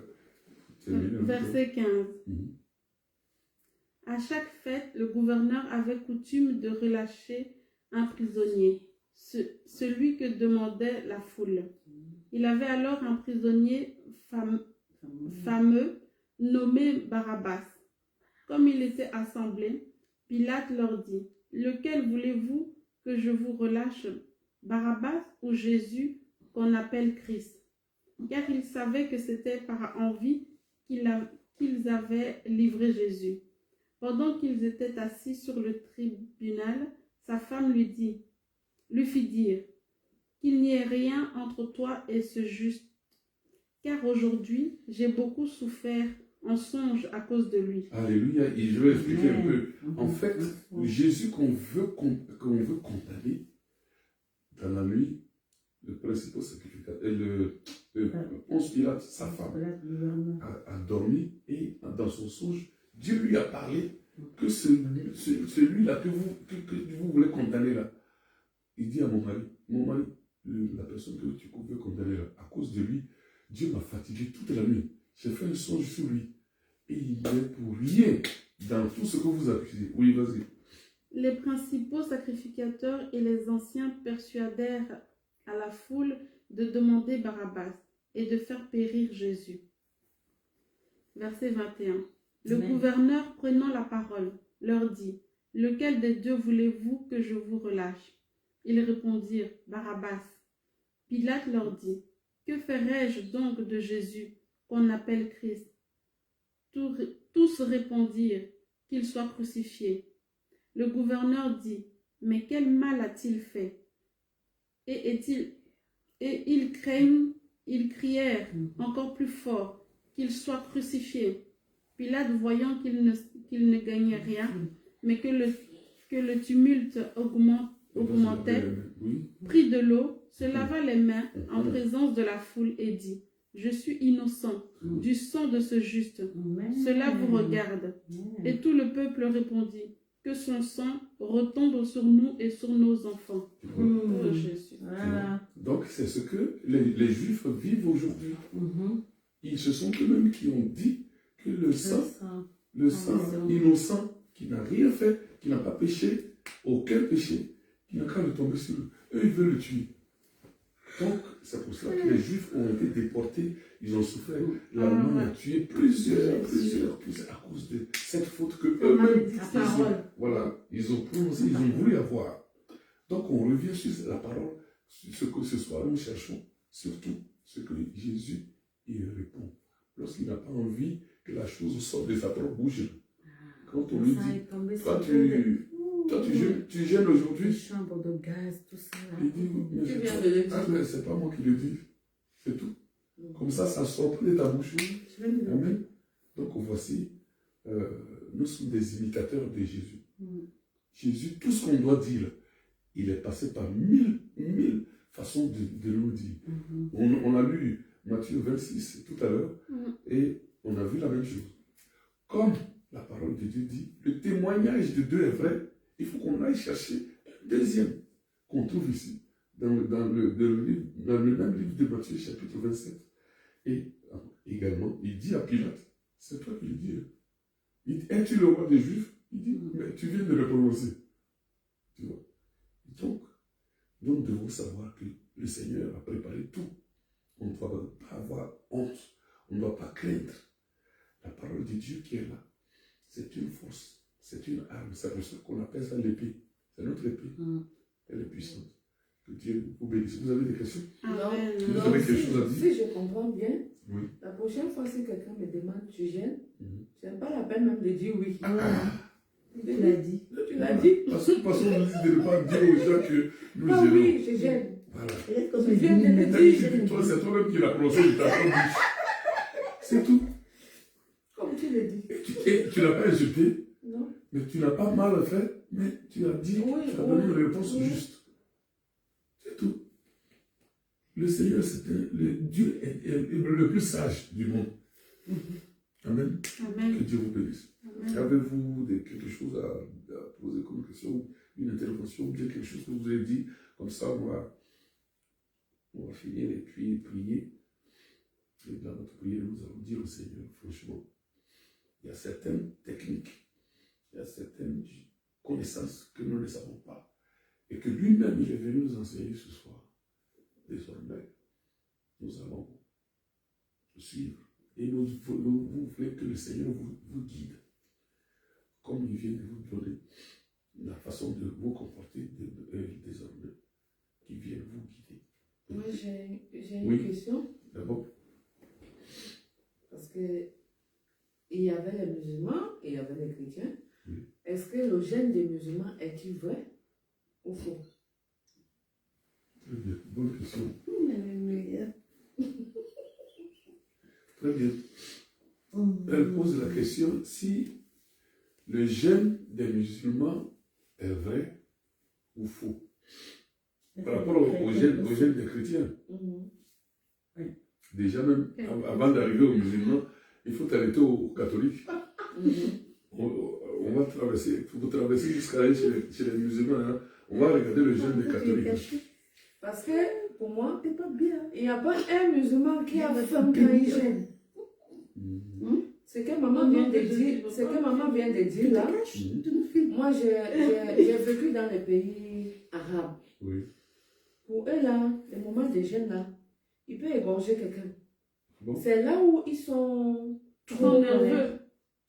Terminer un peu. Verset 15. Mhm. À chaque fête, le gouverneur avait coutume de relâcher un prisonnier, celui que demandait la foule. Il avait alors un prisonnier fameux nommé Barabbas. Comme il était assemblé, Pilate leur dit, « Lequel voulez-vous que je vous relâche, Barabbas ou Jésus qu'on appelle Christ ?» Car ils savaient que c'était par envie qu'ils avaient livré Jésus. Pendant qu'ils étaient assis sur le tribunal, sa femme lui fit dire qu'il n'y ait rien entre toi et ce juste, car aujourd'hui j'ai beaucoup souffert en songe à cause de lui. Alléluia. Et je vais expliquer un peu. En fait, Jésus qu'on veut condamner, dans la nuit, le principal sacrificateur, Ponce Pilate, sa femme, a dormi et dans son songe, Dieu lui a parlé que celui-là que vous voulez condamner là, il dit à mon mari, la personne que tu veux condamner là, à cause de lui, Dieu m'a fatigué toute la nuit. J'ai fait un songe sur lui. Et il n'est pour rien dans tout ce que vous accusez. Oui, vas-y. Les principaux sacrificateurs et les anciens persuadèrent à la foule de demander Barabbas et de faire périr Jésus. Verset 21. Le Amen. gouverneur, prenant la parole, leur dit, « Lequel des deux voulez-vous que je vous relâche ?» Ils répondirent, « Barabbas. » Pilate leur dit, « Que ferai-je donc de Jésus qu'on appelle Christ ?» Tous répondirent, « Qu'il soit crucifié. » Le gouverneur dit, mais quel mal a-t-il fait? Et ils crièrent encore plus fort qu'il soit crucifié. Pilate, voyant qu'il ne gagnait rien, mais que le tumulte augmentait, prit de l'eau, se lava les mains en présence de la foule et dit, je suis innocent du sang de ce juste. Cela vous regarde. Et tout le peuple répondit, que son sang retombe sur nous et sur nos enfants. Oh Jésus. Voilà. Donc c'est ce que les Juifs vivent aujourd'hui. Ils se sont eux-mêmes qui ont dit que le sang innocent, qui n'a rien fait, qui n'a pas péché, aucun péché, qui n'a qu'à le tomber sur eux. Eux, ils veulent le tuer. Donc, c'est pour cela que les Juifs ont été déportés, ils ont souffert. L'Allemagne a tué plusieurs à cause de cette faute que eux-mêmes, ils ont prononcé, ils ont voulu avoir. Donc, on revient sur la parole, sur ce que ce soir nous cherchons, surtout ce que Jésus il répond. Lorsqu'il n'a pas envie que la chose sorte de sa propre bouche. Quand on lui dit, toi tu gênes aujourd'hui. Chambre de gaz, tout ça. Il dit, mais c'est pas moi qui le dis. C'est tout. Comme ça sort pas de ta bouche. Amen. Donc voici, nous sommes des imitateurs de Jésus. Jésus, tout ce qu'on doit dire, il est passé par mille façons de nous dire. On a lu Matthieu 26 tout à l'heure et on a vu la même chose. Comme la parole de Dieu dit, le témoignage de Dieu est vrai, il faut qu'on aille chercher un deuxième qu'on trouve ici, dans le même livre de Matthieu, chapitre 27. Et également, il dit à Pilate, c'est toi qui le dis. Il dit, es-tu le roi des Juifs? Il dit, mais tu viens de le prononcer. Tu vois? Donc, nous devons savoir que le Seigneur a préparé tout. On ne doit pas avoir honte, on ne doit pas craindre. La parole de Dieu qui est là, c'est une force, c'est une arme, c'est pour ça qu'on appelle ça l'épée. C'est notre épée, elle est puissante. Que Dieu vous bénisse. Vous avez des questions? Vous avez quelque chose à dire? Si je comprends bien, la prochaine fois si quelqu'un me demande tu gênes, je n'ai pas la peine même de dire oui. Tu l'as dit. Tu l'as dit. Parce qu'on nous dit de ne pas dire aux gens que nous gênons. Oui, je gêne. Voilà. Je viens de le dire. Toi, c'est toi-même qui l'as prononcé de ta propre bouche. C'est tout. Comme tu le dis. Et tu n'as pas insulté, Non. mais tu n'as pas mal fait, mais tu as dit, tu as donné une réponse juste. C'est tout. Le Seigneur, Dieu est le plus sage du monde. Amen. Que Dieu vous bénisse. Avez-vous quelque chose à poser comme question, une intervention, ou bien quelque chose que vous avez dit, comme ça on va finir et puis prier. Et dans notre prière, nous allons dire au Seigneur, franchement, il y a certaines techniques, il y a certaines connaissances que nous ne savons pas. Et que lui-même, il est venu nous enseigner ce soir. Désormais, nous allons le suivre. Et vous voulez que le Seigneur vous guide. Comme il vient de vous donner la façon de vous comporter désormais. Qu'il vienne vous guider. Moi, j'ai une question. D'abord. Parce que il y avait les musulmans et il y avait les chrétiens. Est-ce que le gène des musulmans est-il vrai ou faux? Très bien, bonne question. Très bien. Elle pose la question si le gène des musulmans est vrai ou faux. Par rapport au gène des chrétiens. Déjà même, avant d'arriver aux musulmans, il faut t'arrêter aux catholiques. On va traverser, il faut traverser jusqu'à aller chez les musulmans. Hein. On va regarder le gène des catholiques. Parce que, pour moi, il n'y a pas un musulman qui a faim quand il gêne. Ce que maman vient de dire là, moi j'ai vécu dans les pays arabes. Oui. Pour eux là, le moment de gêne là, il peut égorger quelqu'un. Bon. C'est là où ils sont trop nerveux,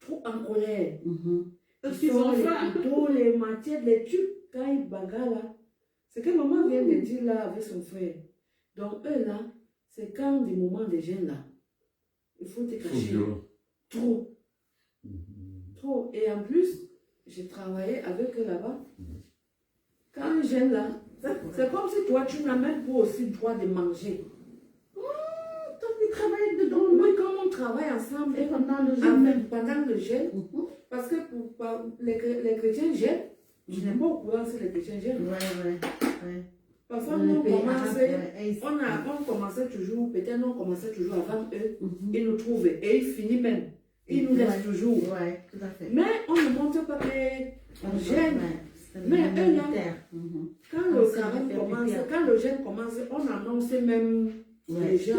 trop en colère. Parce qu'ils ont faim. Les matières, les tubes, quand ils bagarrent là. C'est que maman vient de dire là avec son frère. Donc eux là, c'est quand des moments de gêne là. Il faut te cacher. Trop. Trop. Et en plus, j'ai travaillé avec eux là-bas. Quand ils gênent là, c'est comme si toi, tu n'as même pas aussi le droit de manger. Donc, ils travaillent dedans. Oui, comme on travaille ensemble Et pendant le jeûne. pendant le jeûne, parce que les chrétiens gênent, je n'ai pas au courant si les chrétiens gênent. Ouais. Parfois, nous, on commençait toujours, peut-être nous, on commençait toujours avant eux, ils nous trouvaient et ils finissent même. Ils nous laissent toujours. Ouais, tout à fait. Mais on ne montre pas qu'on gêne. Mais eux, là, quand le carême commence, quand le jeûne commence, on annonce même les gens,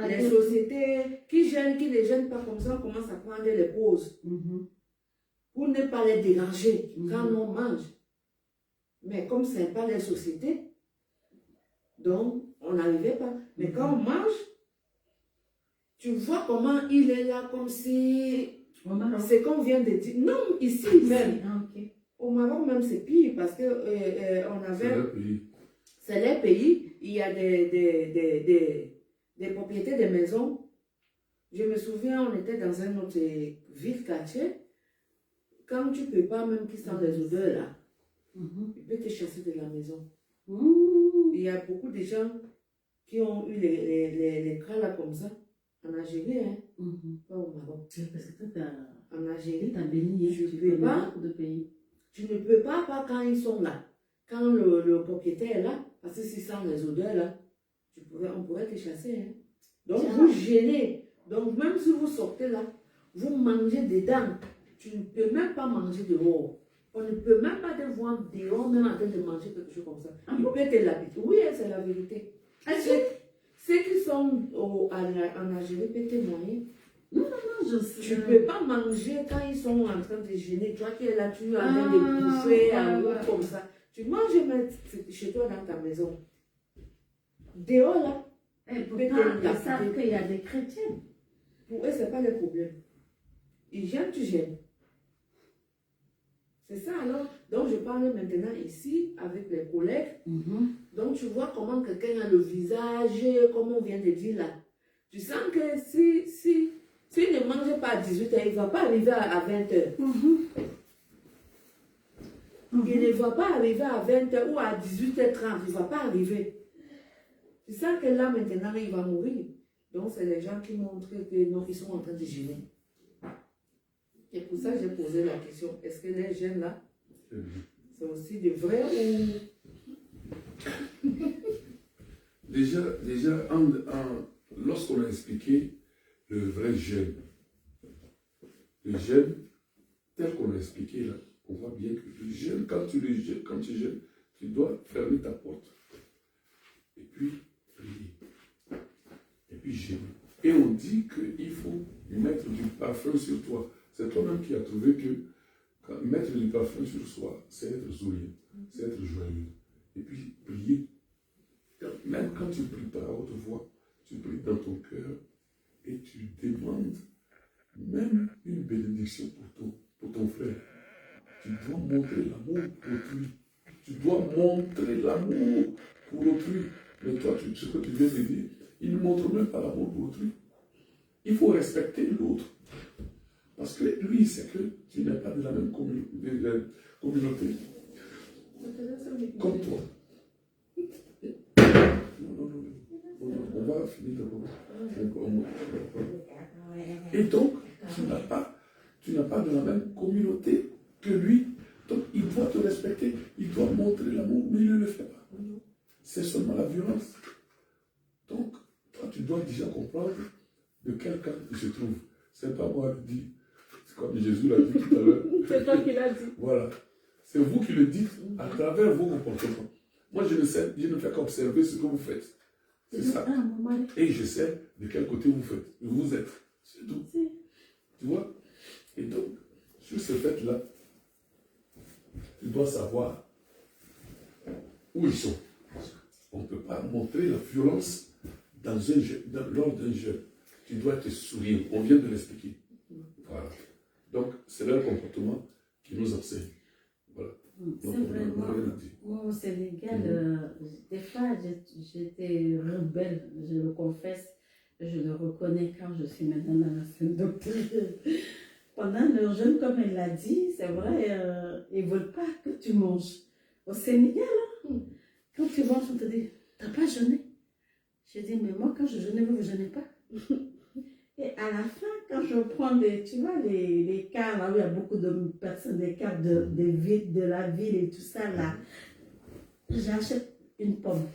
les sociétés qui gênent, qui ne gênent pas comme ça, on commence à prendre les pauses pour ne pas les déranger quand on mange. Mais comme ce n'est pas les sociétés, donc on n'arrivait pas. Mais quand on mange, tu vois comment il est là, comme si c'est qu'on vient de dire. Non, ici même. Au Maroc même c'est pire parce que on avait. C'est les pays. Il y a des propriétés de maisons. Je me souviens, on était dans un autre ville quartier. Quand tu ne peux pas, même qui sent les odeurs là, il peut te chasser de la maison. Il y a beaucoup de gens qui ont eu les cas là comme ça. En Algérie, hein? Pas au Maroc. Parce que toi, en Algérie, tu as béni, tu peux pas. De pays. Tu ne peux pas quand ils sont là. Quand le propriétaire est là, parce que s'il sent les odeurs là, on pourrait te chasser. Hein? Donc vous gênez. Donc même si vous sortez là, vous mangez dedans. Tu ne peux même pas manger dehors. On ne peut même pas te voir dehors, même en train de manger quelque chose comme ça. Il peut te l'habiter. Oui, c'est la vérité. Ceux qui sont en Algérie peuvent témoigner. Non, je sais. Tu ne peux pas manger quand ils sont en train de gêner. Toi qui es là, tu es en train de bouffer, comme ça. Tu manges chez toi dans ta maison. Dehors là. Pourtant, ils savent qu'il y a des chrétiens. Pour eux, ce n'est pas le problème. Ils gênent, tu gênes. C'est ça alors. Donc, je parle maintenant ici avec les collègues. Donc, tu vois comment quelqu'un a le visage, comme on vient de dire là. Tu sens que s'il ne mange pas à 18h, il ne va pas arriver à 20h. Il ne va pas arriver à 20h ou à 18h30. Il ne va pas arriver. Tu sens que là, maintenant, il va mourir. Donc, c'est les gens qui montrent que non, ils sont en train de gêner. Et pour ça, j'ai posé la question, est-ce que les jeunes là, c'est aussi des vrais ou... Déjà lorsqu'on a expliqué le vrai jeûne, le jeûne, tel qu'on a expliqué là, on voit bien que le jeûne, quand tu jeûnes, tu dois fermer ta porte. Et puis, prier. Et puis jeûner. Et on dit qu'il faut mettre du parfum sur toi. C'est toi-même qui as trouvé que mettre du parfum sur soi, c'est être souriant, c'est être joyeux. Et puis prier. Même quand tu pries par haute voix, tu pries dans ton cœur et tu demandes même une bénédiction pour ton frère. Tu dois montrer l'amour pour autrui. Tu dois montrer l'amour pour autrui. Mais toi, ce que tu viens de dire, il ne montre même pas l'amour pour autrui. Il faut respecter l'autre. Parce que lui, il sait que tu n'es pas de la même communauté comme toi. Non, on va finir d'abord. Et donc, tu n'as pas de la même communauté que lui. Donc, il doit te respecter, il doit montrer l'amour, mais il ne le fait pas. C'est seulement la violence. Donc, toi, tu dois déjà comprendre de quel camp il se trouve. C'est pas moi qui dis. Comme Jésus l'a dit tout à l'heure. C'est toi qui l'as dit. Voilà. C'est vous qui le dites à travers vos comportements. Moi, je ne fais qu'observer ce que vous faites. C'est ça. Et je sais de quel côté vous êtes. C'est tout. Tu vois? Et donc, sur ce fait-là, tu dois savoir où ils sont. On ne peut pas montrer la violence lors d'un jeûne. Tu dois te sourire. On vient de l'expliquer. Voilà. Donc, c'est leur comportement qui nous enseigne. Voilà. C'est vraiment, moi au Sénégal, des fois j'étais rebelle, je le confesse, je le reconnais quand je suis maintenant dans la scène doctrine. pendant leur jeûne, comme elle l'a dit, c'est vrai, ils ne veulent pas que tu manges. Au Sénégal, quand tu manges, on te dit, t'as pas jeûné? J'ai dit, mais moi, quand je jeûne, vous ne jeûnez pas. Et à la fin, quand je prends tu vois, les cars, là où il y a beaucoup de personnes, des cars de la ville et tout ça, là, j'achète une pomme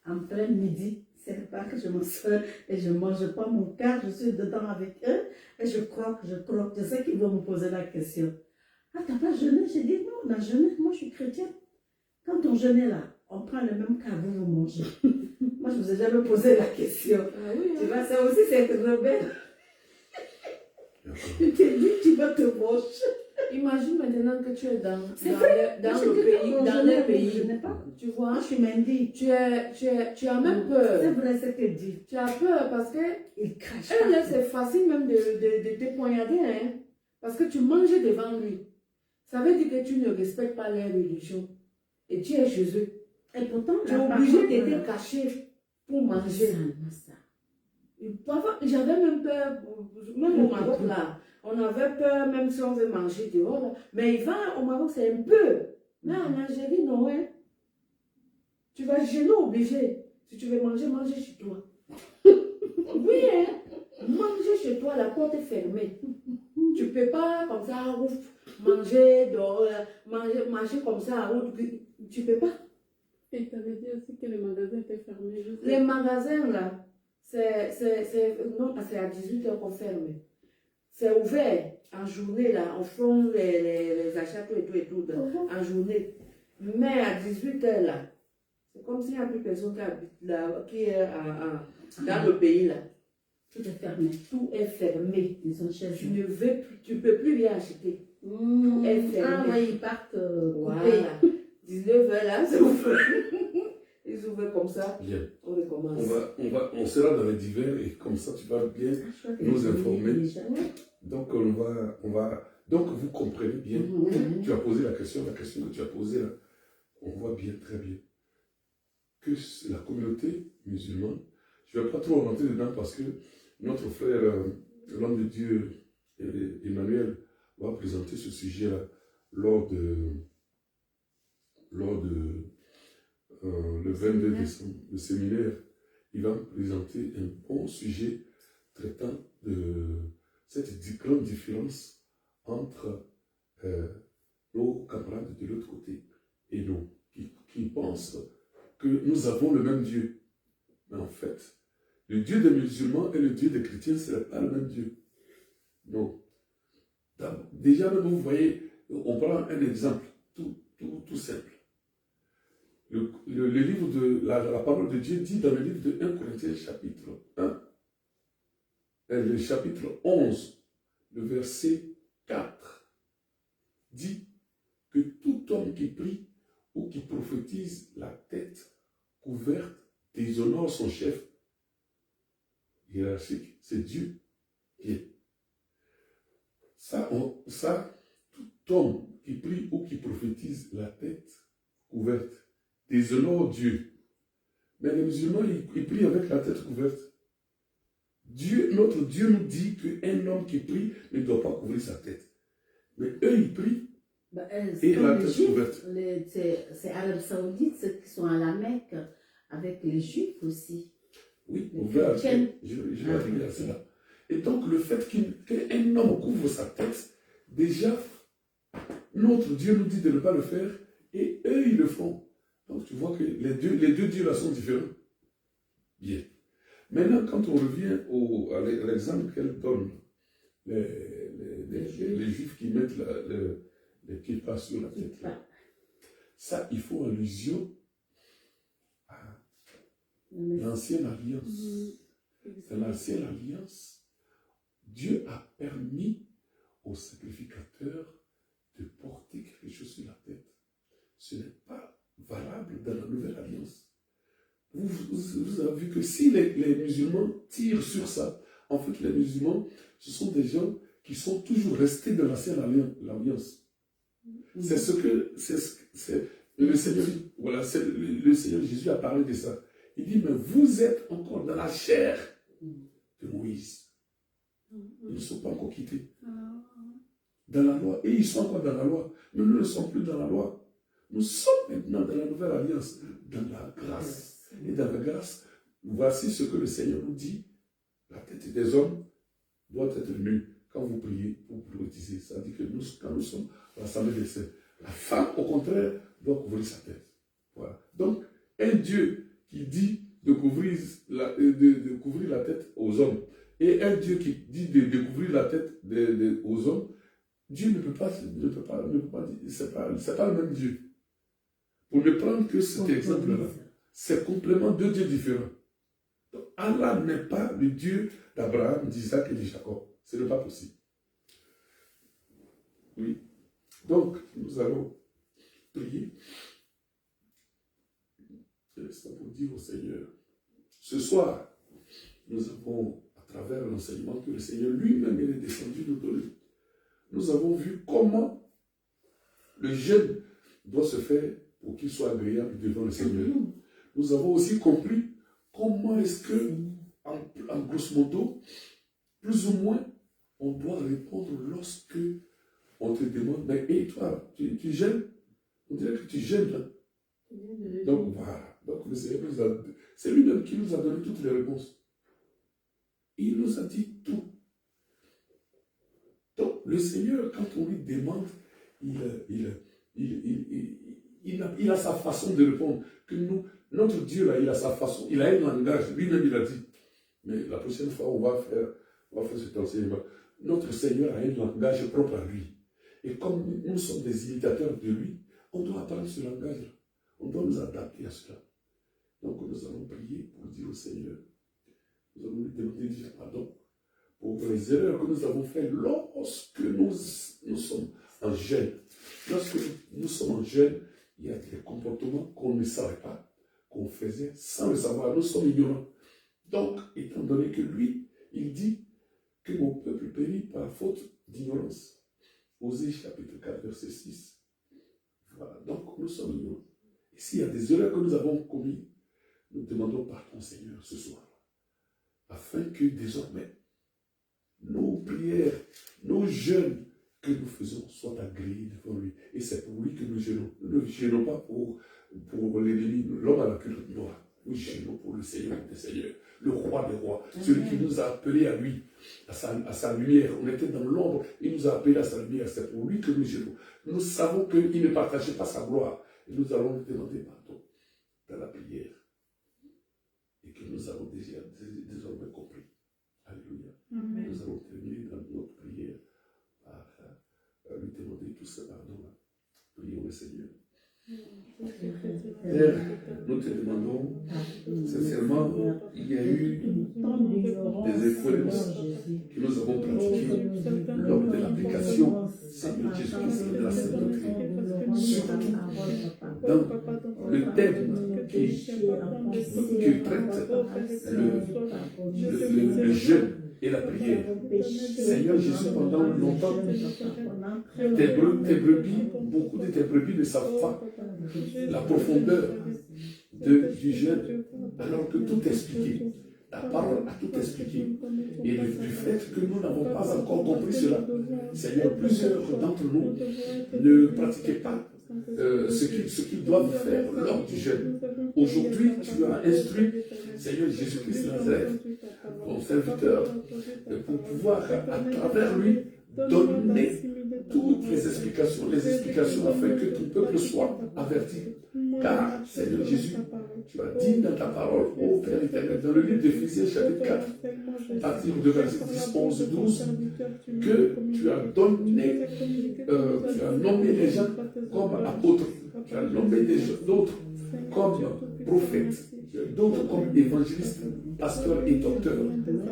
en plein midi. C'est pas que je me sors et je ne mange pas mon car, je suis dedans avec eux et je croque. Je sais qu'ils vont me poser la question. Ah, t'as pas jeûné? J'ai dit non, on a jeûné. Moi, je suis chrétienne. Quand on jeûne là, on prend le même car, vous mangez. Moi, je ne vous ai jamais posé la question. Ah oui, Tu vois, ça aussi, c'est être rebelle. Tu t'es dit, tu vas te manger. Imagine maintenant que tu es dans le pays, Je n'ai pas. tu vois, Moi, je suis Mendy. tu as même peur. C'est vrai ce que dit. Tu as peur parce que Il crache c'est facile même de te poignarder, hein, parce que tu manges devant lui. Ça veut dire que tu ne respectes pas les religions et tu es chez eux. Et pourtant, tu es obligé d'être caché pour manger. Parfois, j'avais même peur, même au Maroc là, on avait peur même si on veut manger dehors là. Mais au Maroc c'est un peu. Mais en Algérie, non, hein. Tu vas jeûner obligé. Si tu veux manger, manger chez toi. Oui, hein. Manger chez toi, la porte est fermée. Tu ne peux pas comme ça, ouf, manger dehors, manger comme ça, tu ne peux pas. Et tu avais dit aussi que les magasins étaient fermés. Les magasins là, non, parce que c'est à 18h qu'on ferme. C'est ouvert en journée là, on fait les achats, tout et tout, en journée. Mais à 18h là, c'est comme s'il n'y a plus personne qui habite là, qui est dans le pays là. Tout est fermé. Tout est fermé. Ils sont chez Tu ne peux plus rien acheter. Tout est fermé. Ah ouais, ils partent voilà. 19h là, c'est ouvert. Ils ouvrent comme ça. Bien. On recommence. On sera dans les divers et comme ça tu vas bien nous informer. Donc donc vous comprenez bien. Tu as posé la question que tu as posée là. On voit bien, très bien, que la communauté musulmane, je ne vais pas trop rentrer dedans parce que notre frère, l'homme de Dieu, Emmanuel, va présenter ce sujet-là lors le 22 décembre, le séminaire. Il va me présenter un bon sujet traitant de cette grande différence entre nos camarades de l'autre côté et nous, qui pensent que nous avons le même Dieu. Mais en fait, le Dieu des musulmans et le Dieu des chrétiens, ce n'est pas le même Dieu. Non. Déjà, vous voyez, on prend un exemple tout simple. Le livre de la parole de Dieu dit dans le livre de 1 Corinthiens chapitre 1, le chapitre 11, le verset 4, dit que tout homme qui prie ou qui prophétise la tête couverte déshonore son chef hiérarchique, c'est Dieu qui est. Tout homme qui prie ou qui prophétise la tête couverte déshonore Dieu. Mais les musulmans, ils prient avec la tête couverte. Notre Dieu nous dit qu'un homme qui prie ne doit pas couvrir sa tête. Mais eux, ils prient et la tête couverte. C'est Arabie Saoudite, ceux qui sont à la Mecque, avec les Juifs aussi. Oui, je vais arriver à cela. Et donc, le fait qu'un homme couvre sa tête, déjà, notre Dieu nous dit de ne pas le faire, et eux, ils le font. Donc, tu vois que les deux dieux là sont différents. Bien. Maintenant, quand on revient à l'exemple qu'elle donne, les Juifs qui mettent les kippas sur la tête, là, ça, il faut allusion à l'ancienne alliance. Dans l'ancienne alliance, Dieu a permis aux sacrificateurs de porter quelque chose sur la tête. Ce n'est pas valable dans la nouvelle alliance. Vous avez vu que si les musulmans tirent sur ça, en fait, les musulmans, ce sont des gens qui sont toujours restés dans l'ancienne alliance. C'est ce que le Seigneur, voilà, le Seigneur Jésus a parlé de ça. Il dit, mais vous êtes encore dans la chair de Moïse. Ils ne sont pas encore quittés. dans la loi. Et ils sont encore dans la loi. Mais nous ne sommes plus dans la loi. Nous sommes maintenant dans la nouvelle alliance, dans la grâce. Et dans la grâce, voici ce que le Seigneur nous dit. La tête des hommes doit être nue. Quand vous priez, vous prophétisez. Ça dit que nous, quand nous sommes à l'assemblée des saints, la femme, au contraire, doit couvrir sa tête. Voilà. Donc, un Dieu qui dit de couvrir la tête aux hommes, et un Dieu qui dit de couvrir la tête aux hommes, Dieu ne peut pas dire, c'est pas le même Dieu. Pour ne prendre que cet exemple-là, c'est complètement deux dieux différents. Donc, Allah n'est pas le Dieu d'Abraham, d'Isaac et de Jacob. Ce n'est pas possible. Oui. Donc, nous allons prier. C'est pour dire au Seigneur. Ce soir, nous avons, à travers l'enseignement que le Seigneur lui-même est descendu nous donner, nous avons vu comment le jeûne doit se faire pour qu'il soit agréable devant le Seigneur. Nous avons aussi compris comment est-ce que, en grosso modo, plus ou moins, on doit répondre lorsque on te demande, mais et toi, tu jeûnes? On dirait que tu jeûnes là. Donc voilà. Donc le Seigneur c'est lui-même qui nous a donné toutes les réponses. Il nous a dit tout. Donc le Seigneur, quand on lui demande, il a sa façon de répondre. Que notre Dieu là, il a sa façon, il a un langage, lui-même il a dit. Mais la prochaine fois, on va faire cet enseignement. Notre Seigneur a un langage propre à lui. Et comme nous sommes des imitateurs de lui, on doit apprendre ce langage-là. On doit nous adapter à cela. Donc nous allons prier pour dire au Seigneur, nous allons lui demander de pardon pour les erreurs que nous avons faites lorsque nous sommes en jeûne. Lorsque nous sommes en jeûne, il y a des comportements qu'on ne savait pas, qu'on faisait sans le savoir. Nous sommes ignorants. Donc, étant donné que lui, il dit que mon peuple périt par faute d'ignorance. Osée chapitre 4, verset 6. Voilà, donc nous sommes ignorants. Et s'il y a des erreurs que nous avons commises, nous demandons pardon, Seigneur, ce soir, afin que désormais, nos prières, nos jeûnes que nous faisons soient agréés devant lui. Et c'est pour lui que nous jeûnons. Nous ne jeûnons pas pour l'ennemi, l'homme à la culotte noire. Nous jeûnons pour le Seigneur des Seigneurs, le roi des rois, celui qui nous a appelés à lui, à sa lumière. On était dans l'ombre, il nous a appelés à sa lumière. C'est pour lui que nous jeûnons. Nous savons qu'il ne partageait pas sa gloire. Et nous allons lui demander pardon dans la prière. Et que nous avons désormais compris. Alléluia. Amen. Nous allons terminer dans notre prière par lui demander tout ce pardon-là. Prions le Seigneur. Père, nous te demandons, sincèrement, il y a eu des influences que nous avons pratiquées lors de l'application Seigneur Jésus-Christ de la sainteté. Surtout dans le thème qui traite le jeûne et la prière. Seigneur Jésus, pendant longtemps, tes brebis, beaucoup de tes brebis ne savent pas la profondeur du jeûne, alors que tout est expliqué. La parole a tout expliqué. Et du fait que nous n'avons pas encore compris cela, Seigneur, plusieurs d'entre nous ne pratiquaient pas ce qu'ils doivent faire lors du jeûne. Aujourd'hui, tu as instruit, Seigneur Jésus-Christ de Nazareth, ton serviteur, pour pouvoir, à travers lui, donner toutes les explications afin que ton peuple soit averti. Car, Seigneur Jésus, tu as dit dans ta parole, ô Père éternel, dans le livre d'Éphésiens chapitre 4, à partir de verset 10, 11, 12, que tu as nommé les gens comme apôtres, tu as nommé d'autres comme prophètes, d'autres comme évangélistes, pasteurs et docteurs,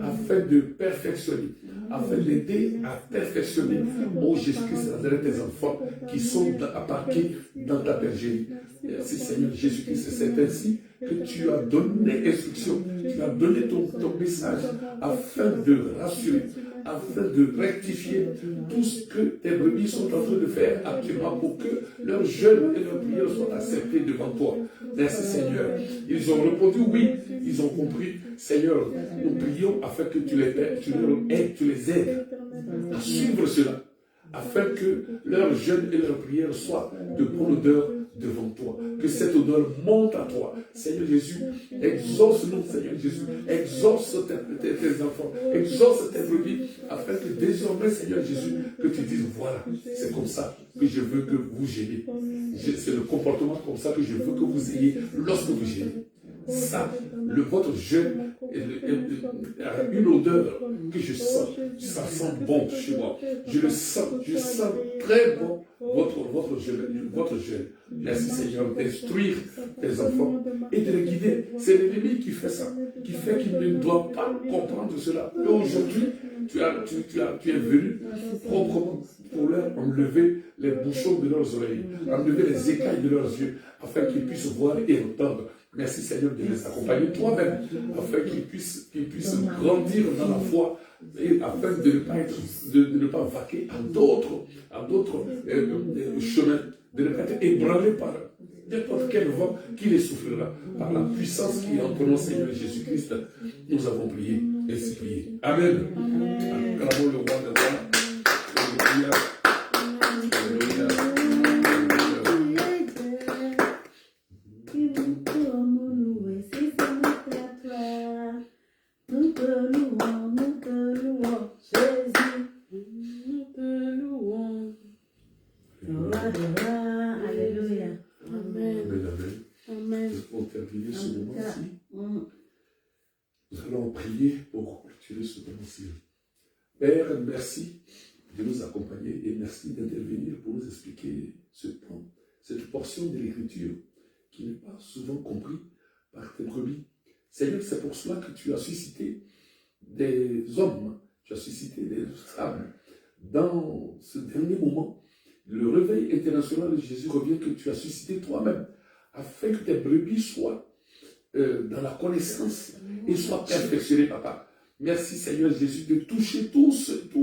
afin de perfectionner, afin d'aider à perfectionner, ô Jésus-Christ, tes enfants qui sont apparqués dans ta bergerie. Merci Seigneur Jésus-Christ, c'est ainsi que tu as donné instruction, tu as donné ton message afin de rassurer, afin de rectifier tout ce que tes brebis sont en train de faire actuellement pour que leurs jeûnes et leurs prières soient acceptées devant toi. Merci Seigneur. Ils ont répondu oui, ils ont compris. Seigneur, nous prions afin que tu les aides à suivre cela, afin que leur jeûne et leur prière soient de bonne odeur devant toi. Que cette odeur monte à toi. Seigneur Jésus, exauce-nous, Seigneur Jésus. Exauce tes enfants. Exauce tes brebis, afin que désormais, Seigneur Jésus, que tu dises, voilà, c'est comme ça que je veux que vous gênez. C'est le comportement comme ça que je veux que vous ayez lorsque vous gênez. Ça, votre jeûne a une odeur que je sens. Ça sent bon chez moi. Je sens très bon votre jeûne. Merci Seigneur d'instruire tes enfants et de les guider. C'est l'ennemi qui fait ça, qui fait qu'ils ne doivent pas comprendre cela. Et aujourd'hui, tu es venu proprement pour leur enlever les bouchons de leurs oreilles, enlever les écailles de leurs yeux, afin qu'ils puissent voir et entendre. Merci Seigneur de les accompagner toi-même, afin qu'ils puissent grandir dans la foi, et afin de ne pas vaquer à d'autres chemins, de ne pas être ébranlés par n'importe quel vent qui les soufflera. Par la puissance qui est en ton nom, Seigneur Jésus-Christ, nous avons prié et supplié. Amen. Acclamons le roi des rois. Alléluia. Alléluia. Alléluia. Amen. Pour terminer ce moment-ci, nous allons prier pour clôturer ce moment-ci. Père, merci de nous accompagner et merci d'intervenir pour nous expliquer cette portion de l'Écriture qui n'est pas souvent comprise par tes brebis. Seigneur, c'est pour cela que tu as suscité des hommes, tu as suscité des femmes. Dans ce dernier moment, le réveil international de Jésus revient que tu as suscité toi-même, afin que tes brebis soient dans la connaissance et soient perfectionnés, Papa. Merci Seigneur Jésus de toucher tout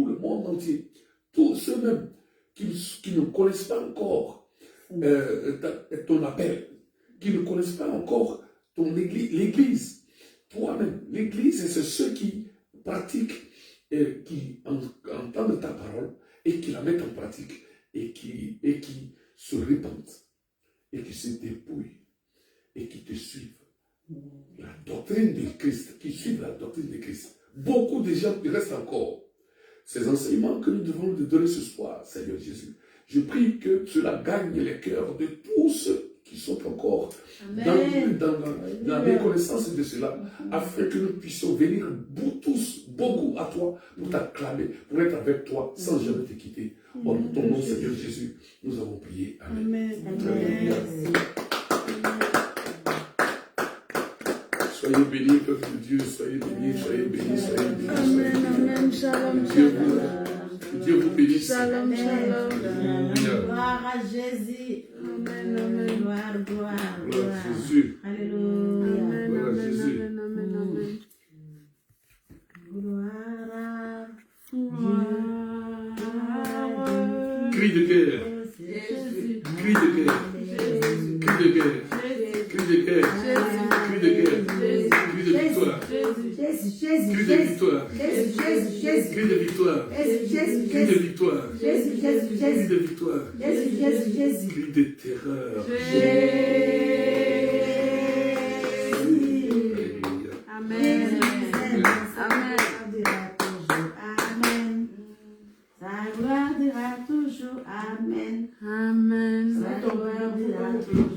le monde entier, tous ceux-mêmes qui ne connaissent pas encore ton appel, qui ne connaissent pas encore ton église, l'Église, toi-même. L'Église, c'est ceux qui pratiquent, qui entendent ta parole et qui la mettent en pratique et qui se répandent et qui se dépouillent et qui te suivent. La doctrine de Christ, qui suivent la doctrine de Christ. Beaucoup de gens restent encore. Ces enseignements que nous devons te donner ce soir, Seigneur Jésus. Je prie que cela gagne les cœurs de tous ceux qui sont encore dans la méconnaissance de cela, afin que nous puissions venir tous, beaucoup à toi, pour t'acclamer, pour être avec toi, sans jamais te quitter. En ton nom, Seigneur Jésus, nous avons prié. Amen. Soyez bénis, peuple de Dieu, soyez bénis, soyez bénis, soyez bénis. Amen, shalom, Dieu vous bénisse. Shalom, shalom. Gloire à Jésus. Amen. Gloire à Jésus. Alléluia. Gloire à Jésus. Gloire à Cri de guerre. Cri de guerre. Cri de guerre. Cri de guerre. Cri de guerre. Cri de victoire. Cri de victoire. Cri de victoire. Cri de victoire. Cri de victoire. Cri de terreur. Amen. Sa gloire dira toujours Amen. Amen. Sa gloire dira toujours